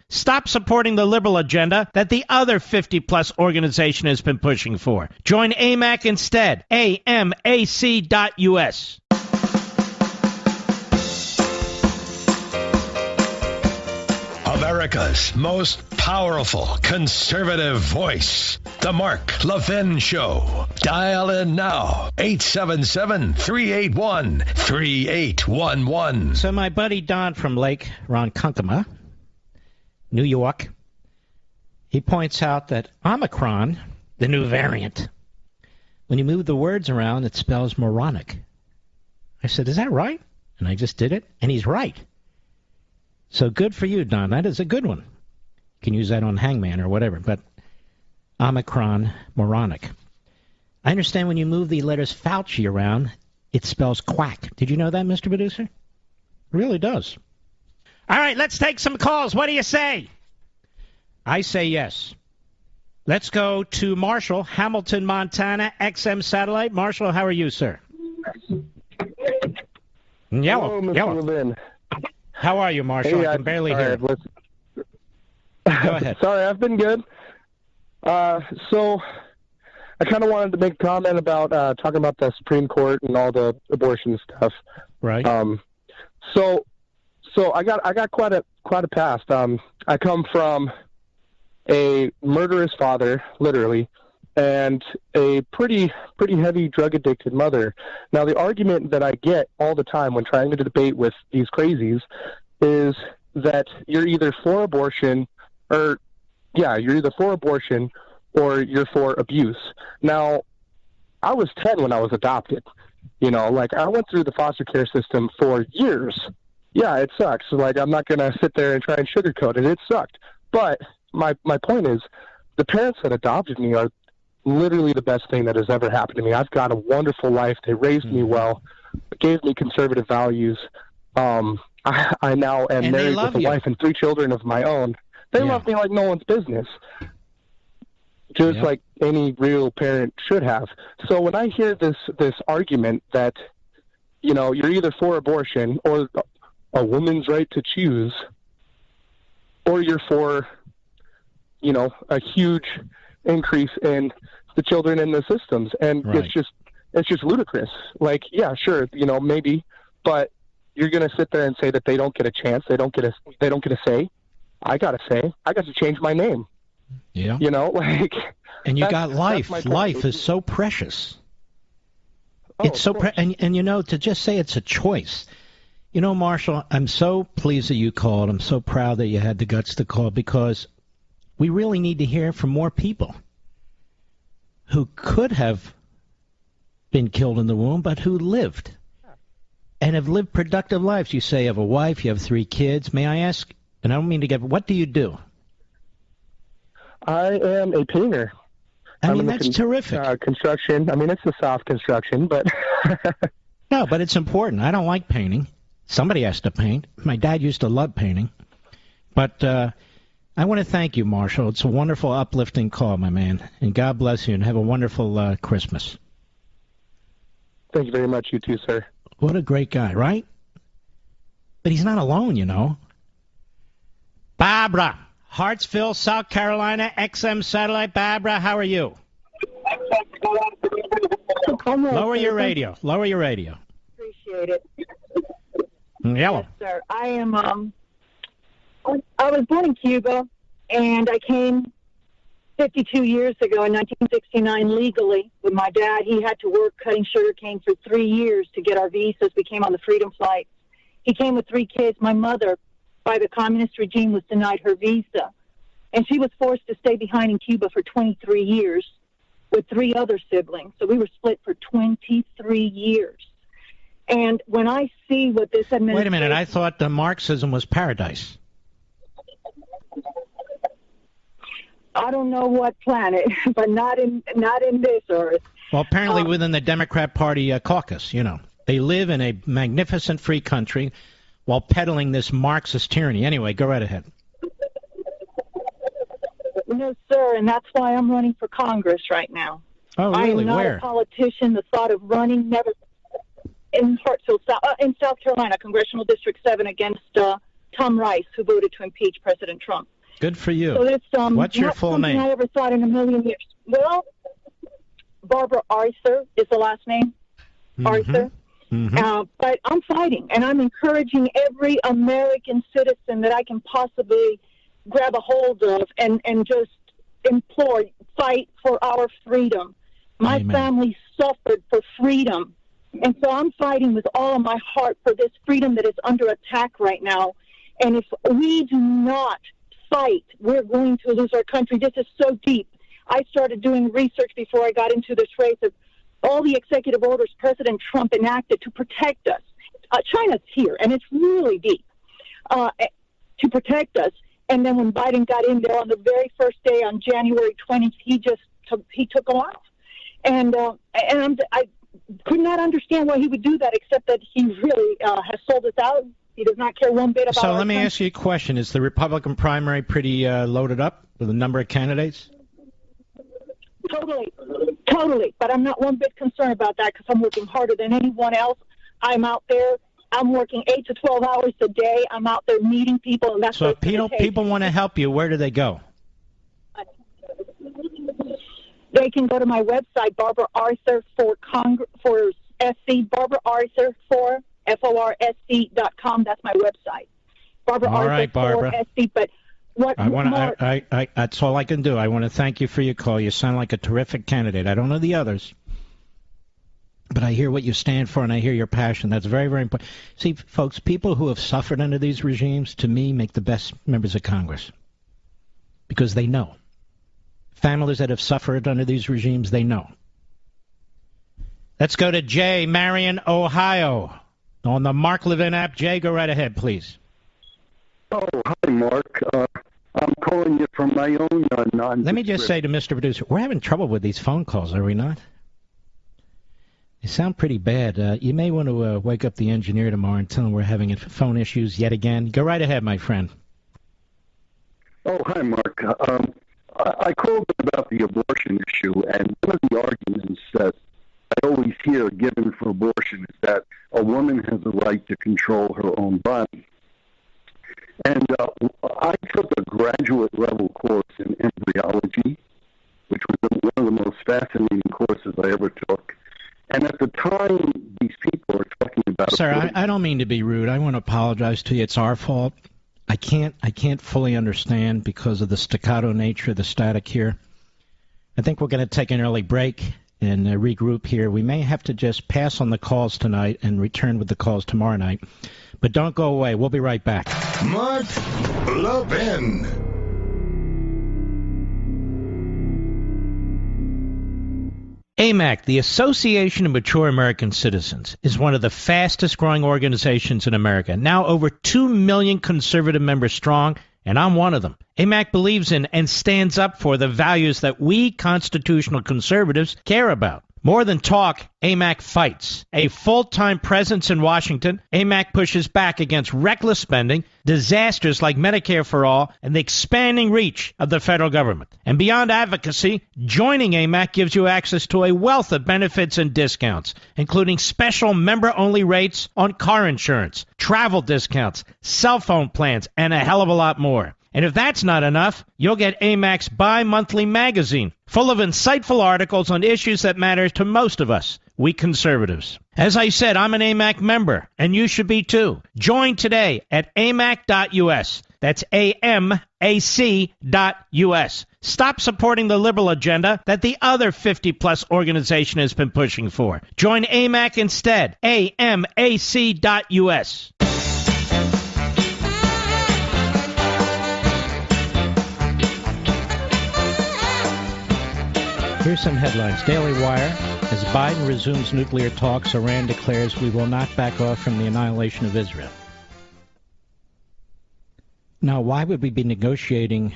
Stop supporting the liberal agenda that the other 50-plus organization has been pushing for. Join AMAC instead. AMAC.us. America's most powerful conservative voice. The Mark Levin Show. Dial in now. 877-381-3811. So my buddy Don from Lake Ronkonkoma, New York, he points out that Omicron, the new variant, when you move the words around, it spells moronic. I said, is that right? And I just did it, and he's right. So good for you, Don. That is a good one. You can use that on Hangman or whatever, but Omicron moronic. I understand when you move the letters Fauci around, it spells quack. Did you know that, Mr. Producer? It really does. All right, let's take some calls. What do you say? I say yes. Let's go to Marshall, Hamilton, Montana, XM Satellite. Marshall, how are you, sir? Yellow. Hello, Mr. Levin. How are you, Marshall? Hey, I can barely hear. Go ahead. Sorry, I've been good. So I kind of wanted to make a comment about talking about the Supreme Court and all the abortion stuff. Right. So I got quite a past. I come from a murderous father, literally, and a pretty heavy drug addicted mother. Now, the argument that I get all the time when trying to debate with these crazies is that you're either for abortion or you're for abuse. Now, I was 10 when I was adopted. You know, like, I went through the foster care system for years. Yeah, it sucks. Like, I'm not going to sit there and try and sugarcoat it. It sucked. But my point is, the parents that adopted me are literally the best thing that has ever happened to me. I've got a wonderful life. They raised me well, gave me conservative values. I now am married with a wife and 3 children of my own. They love me like no one's business, just like any real parent should have. So when I hear this argument that you're either for abortion or a woman's right to choose, or you're for, a huge increase in the children in the systems. And Right. it's just ludicrous. Like, yeah, sure, maybe, but you're going to sit there and say that they don't get a chance. They don't get a say. I got a say. I got to change my name. Yeah. And you got life. Life is so precious. It's so and to just say it's a choice. Marshall, I'm so pleased that you called. I'm so proud that you had the guts to call, because we really need to hear from more people who could have been killed in the womb, but who lived and have lived productive lives. You say you have a wife, you have 3 kids. May I ask, and I don't mean to what do you do? I am a painter. That's terrific. Construction. It's a soft construction, but... No, but it's important. I don't like painting. Somebody has to paint. My dad used to love painting. But I want to thank you, Marshall. It's a wonderful, uplifting call, my man. And God bless you, and have a wonderful Christmas. Thank you very much. You too, sir. What a great guy, right? But he's not alone, Barbara, Hartsville, South Carolina, XM Satellite. Barbara, how are you? Lower your radio. Lower your radio. Appreciate it. Yellow. Yes, sir. I am. I was born in Cuba, and I came 52 years ago in 1969 legally with my dad. He had to work cutting sugarcane for 3 years to get our visas. We came on the Freedom Flight. He came with 3 kids. My mother, by the communist regime, was denied her visa, and she was forced to stay behind in Cuba for 23 years with 3 other siblings. So we were split for 23 years. And when I see what this administration... Wait a minute. I thought the Marxism was paradise. I don't know what planet, but not in this earth. Well, apparently within the Democrat Party caucus, They live in a magnificent free country while peddling this Marxist tyranny. Anyway, go right ahead. No, sir, and that's why I'm running for Congress right now. Oh, really? I am not Where? a politician. The thought of running never... In Hartsville, in South Carolina, Congressional District 7, against Tom Rice, who voted to impeach President Trump. Good for you. So it's What's your full name? I ever thought in a million years. Well, Barbara Arthur is the last name. Arthur. Mm-hmm. But I'm fighting, and I'm encouraging every American citizen that I can possibly grab a hold of and just implore, fight for our freedom. My Amen. family suffered for freedom. And so I'm fighting with all of my heart for this freedom that is under attack right now. And if we do not fight, we're going to lose our country. This is so deep. I started doing research before I got into this race of all the executive orders President Trump enacted to protect us. China's here, and it's really deep, to protect us. And then when Biden got in there on the very first day on January 20th, he took them off. And I could not understand why he would do that, except that he really has sold us out. He does not care one bit about So our let me country. ask you a question. Is the Republican primary pretty loaded up with a number of candidates? Totally. But I'm not one bit concerned about that because I'm working harder than anyone else. I'm out there. I'm working 8 to 12 hours a day. I'm out there meeting people, and that's So what if it's gonna take. people want to help you, where do they go? They can go to my website, Barbara Arthur for SC, Barbara Arthur for FORSC.com. That's my website. Barbara All Arthur right, Barbara. for SC. But what I that's all I can do. I want to thank you for your call. You sound like a terrific candidate. I don't know the others, but I hear what you stand for, and I hear your passion. That's very, very important. See, folks, people who have suffered under these regimes, to me, make the best members of Congress because they know. Families that have suffered under these regimes, they know. Let's go to Jay, Marion, Ohio. On the Mark Levin app. Jay, go right ahead, please. Oh, hi, Mark. I'm calling you from my own non. Let me just say to Mr. Producer, we're having trouble with these phone calls, are we not? They sound pretty bad. You may want to wake up the engineer tomorrow and tell him we're having phone issues yet again. Go right ahead, my friend. Oh, hi, Mark. I called about the abortion issue, and one of the arguments that always hear given for abortion is that a woman has a right to control her own body. And I took a graduate level course in embryology, which was one of the most fascinating courses I ever took. And at the time, these people are talking about... Sir, I don't mean to be rude. I want to apologize to you. It's our fault. I can't fully understand because of the staccato nature of the static here. I think we're going to take an early break and regroup here. We may have to just pass on the calls tonight and return with the calls tomorrow night. But don't go away. We'll be right back. Mark Levin. AMAC, the Association of Mature American Citizens, is one of the fastest growing organizations in America. Now over 2 million conservative members strong, and I'm one of them. AMAC believes in and stands up for the values that we constitutional conservatives care about. More than talk, AMAC fights. A full-time presence in Washington, AMAC pushes back against reckless spending, disasters like Medicare for All, and the expanding reach of the federal government. And beyond advocacy, joining AMAC gives you access to a wealth of benefits and discounts, including special member-only rates on car insurance, travel discounts, cell phone plans, and a hell of a lot more. And if that's not enough, you'll get AMAC's bi-monthly magazine, full of insightful articles on issues that matter to most of us, we conservatives. As I said, I'm an AMAC member, and you should be too. Join today at amac.us. That's AMAC.us. Stop supporting the liberal agenda that the other 50-plus organization has been pushing for. Join AMAC instead. AMAC.us. Here's some headlines. Daily Wire. As Biden resumes nuclear talks, Iran declares we will not back off from the annihilation of Israel. Now, why would we be negotiating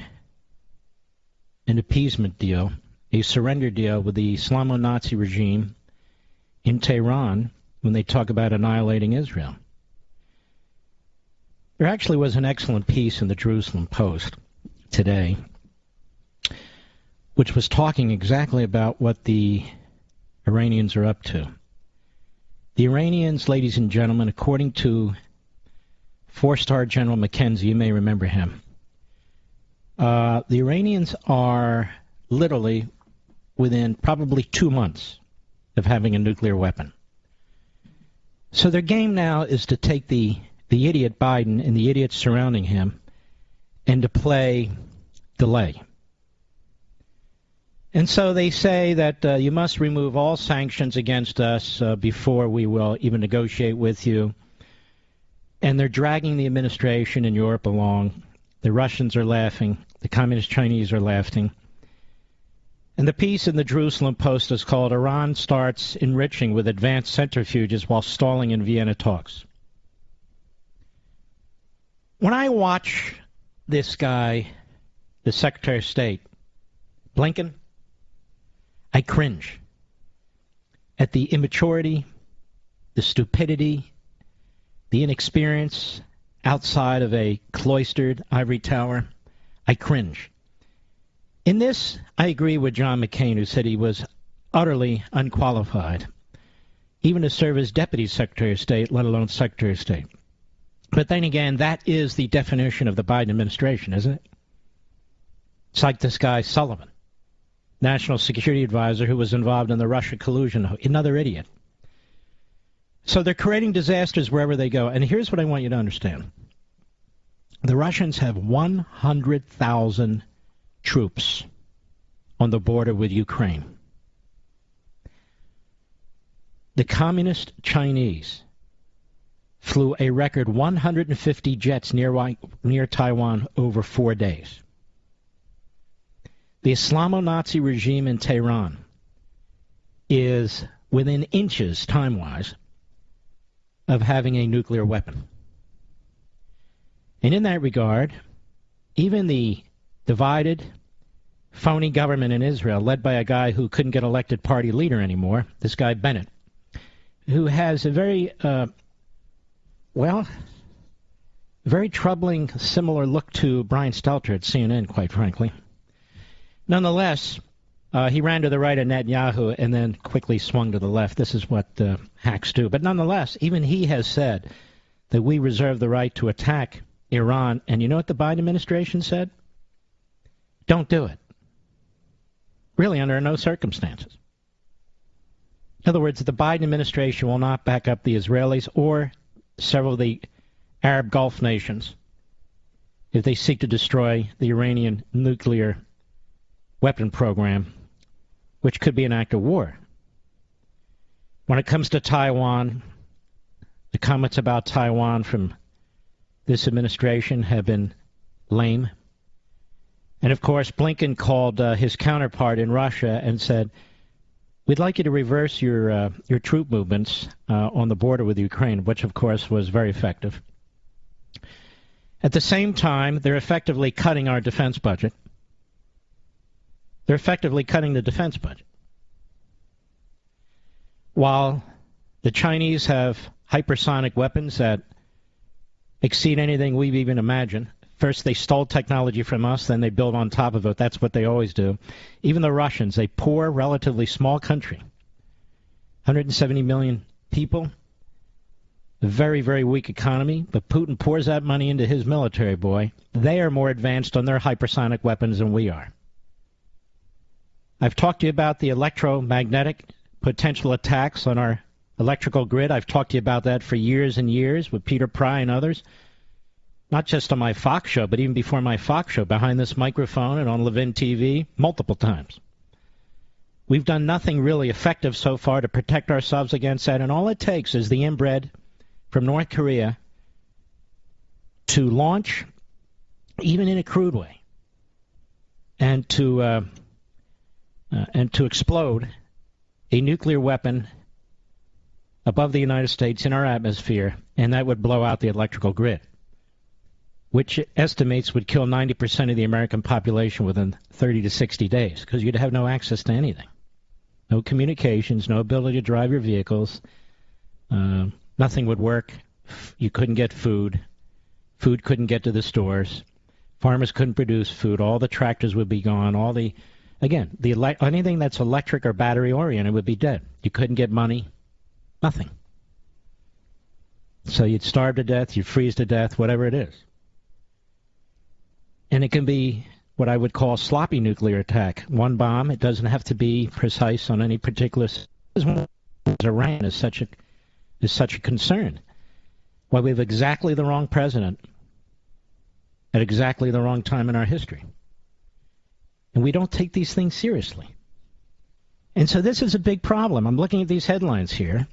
an appeasement deal, a surrender deal with the Islamo-Nazi regime in Tehran when they talk about annihilating Israel? There actually was an excellent piece in the Jerusalem Post today which was talking exactly about what the Iranians are up to. The Iranians, ladies and gentlemen, according to four-star General McKenzie, you may remember him, the Iranians are literally within probably 2 months of having a nuclear weapon. So their game now is to take the idiot Biden and the idiots surrounding him and to play delay. And so they say that you must remove all sanctions against us before we will even negotiate with you. And they're dragging the administration in Europe along. The Russians are laughing. The Communist Chinese are laughing. And the piece in the Jerusalem Post is called Iran Starts Enriching with Advanced Centrifuges While Stalling in Vienna Talks. When I watch this guy, the Secretary of State, Blinken, I cringe at the immaturity, the stupidity, the inexperience outside of a cloistered ivory tower. I cringe. In this, I agree with John McCain, who said he was utterly unqualified, even to serve as Deputy Secretary of State, let alone Secretary of State. But then again, that is the definition of the Biden administration, isn't it? It's like this guy Sullivan, National Security Advisor, who was involved in the Russia collusion, another idiot. So they're creating disasters wherever they go. And here's what I want you to understand. The Russians have 100,000 troops on the border with Ukraine. The Communist Chinese flew a record 150 jets near Taiwan over 4 days. The Islamo-Nazi regime in Tehran is within inches, time-wise, of having a nuclear weapon. And in that regard, even the divided, phony government in Israel, led by a guy who couldn't get elected party leader anymore, this guy Bennett, who has a very, very troubling, similar look to Brian Stelter at CNN, quite frankly. Nonetheless, He ran to the right of Netanyahu and then quickly swung to the left. This is what hacks do. But nonetheless, even he has said that we reserve the right to attack Iran. And you know what the Biden administration said? Don't do it. Really, under no circumstances. In other words, the Biden administration will not back up the Israelis or several of the Arab Gulf nations if they seek to destroy the Iranian nuclear weapon program, which could be an act of war. When it comes to Taiwan, the comments about Taiwan from this administration have been lame. And, of course, Blinken called his counterpart in Russia and said, we'd like you to reverse your troop movements on the border with Ukraine, which, of course, was very effective. At the same time, they're effectively cutting our defense budget. They're effectively cutting the defense budget. While the Chinese have hypersonic weapons that exceed anything we've even imagined. First, they stole technology from us, then they build on top of it. That's what they always do. Even the Russians, a poor, relatively small country, 170 million people, a very, very weak economy, but Putin pours that money into his military, boy. They are more advanced on their hypersonic weapons than we are. I've talked to you about the electromagnetic potential attacks on our electrical grid. I've talked to you about that for years and years with Peter Pry and others. Not just on my Fox show, but even before my Fox show, behind this microphone and on Levin TV, multiple times. We've done nothing really effective so far to protect ourselves against that, and all it takes is the inbred from North Korea to launch, even in a crude way, and to explode a nuclear weapon above the United States in our atmosphere, and that would blow out the electrical grid, which estimates would kill 90% of the American population within 30 to 60 days, because you'd have no access to anything. No communications, no ability to drive your vehicles. Nothing would work. You couldn't get food. Food couldn't get to the stores. Farmers couldn't produce food. All the tractors would be gone. Anything that's electric or battery-oriented would be dead. You couldn't get money. Nothing. So you'd starve to death, you'd freeze to death, whatever it is. And it can be what I would call a sloppy nuclear attack. One bomb, it doesn't have to be precise on any particular... Iran is such a concern. Why we have exactly the wrong president at exactly the wrong time in our history. And we don't take these things seriously. And so this is a big problem. I'm looking at these headlines here.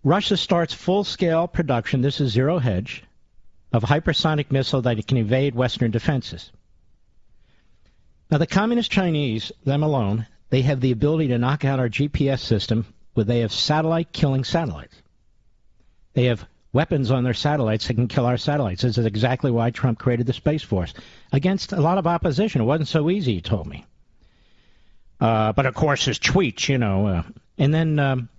Russia starts full-scale production, this is zero hedge, of hypersonic missile that it can evade Western defenses. Now, the Communist Chinese, them alone, they have the ability to knock out our GPS system where they have satellite-killing satellites. They have weapons on their satellites that can kill our satellites. This is exactly why Trump created the Space Force. Against a lot of opposition. It wasn't so easy, he told me. But, of course, his tweets, and then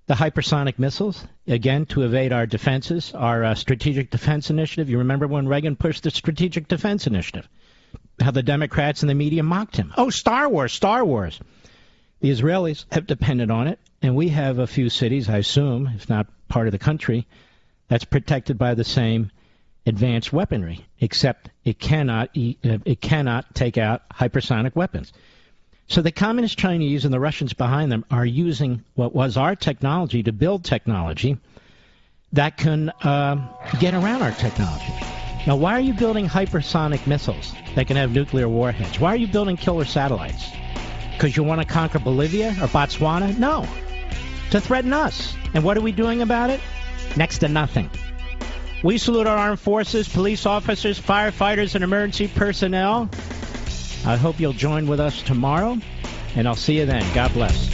the hypersonic missiles, again, to evade our defenses, our Strategic Defense Initiative. You remember when Reagan pushed the Strategic Defense Initiative? How the Democrats and the media mocked him. Oh, Star Wars, Star Wars. The Israelis have depended on it, and we have a few cities, I assume, if not part of the country, that's protected by the same advanced weaponry, except it cannot take out hypersonic weapons. So the Communist Chinese and the Russians behind them are using what was our technology to build technology that can get around our technology. Now, why are you building hypersonic missiles that can have nuclear warheads? Why are you building killer satellites? Because you want to conquer Bolivia or Botswana? No. To threaten us. And what are we doing about it? Next to nothing. We salute our armed forces, police officers, firefighters, and emergency personnel. I hope you'll join with us tomorrow, and I'll see you then. God bless.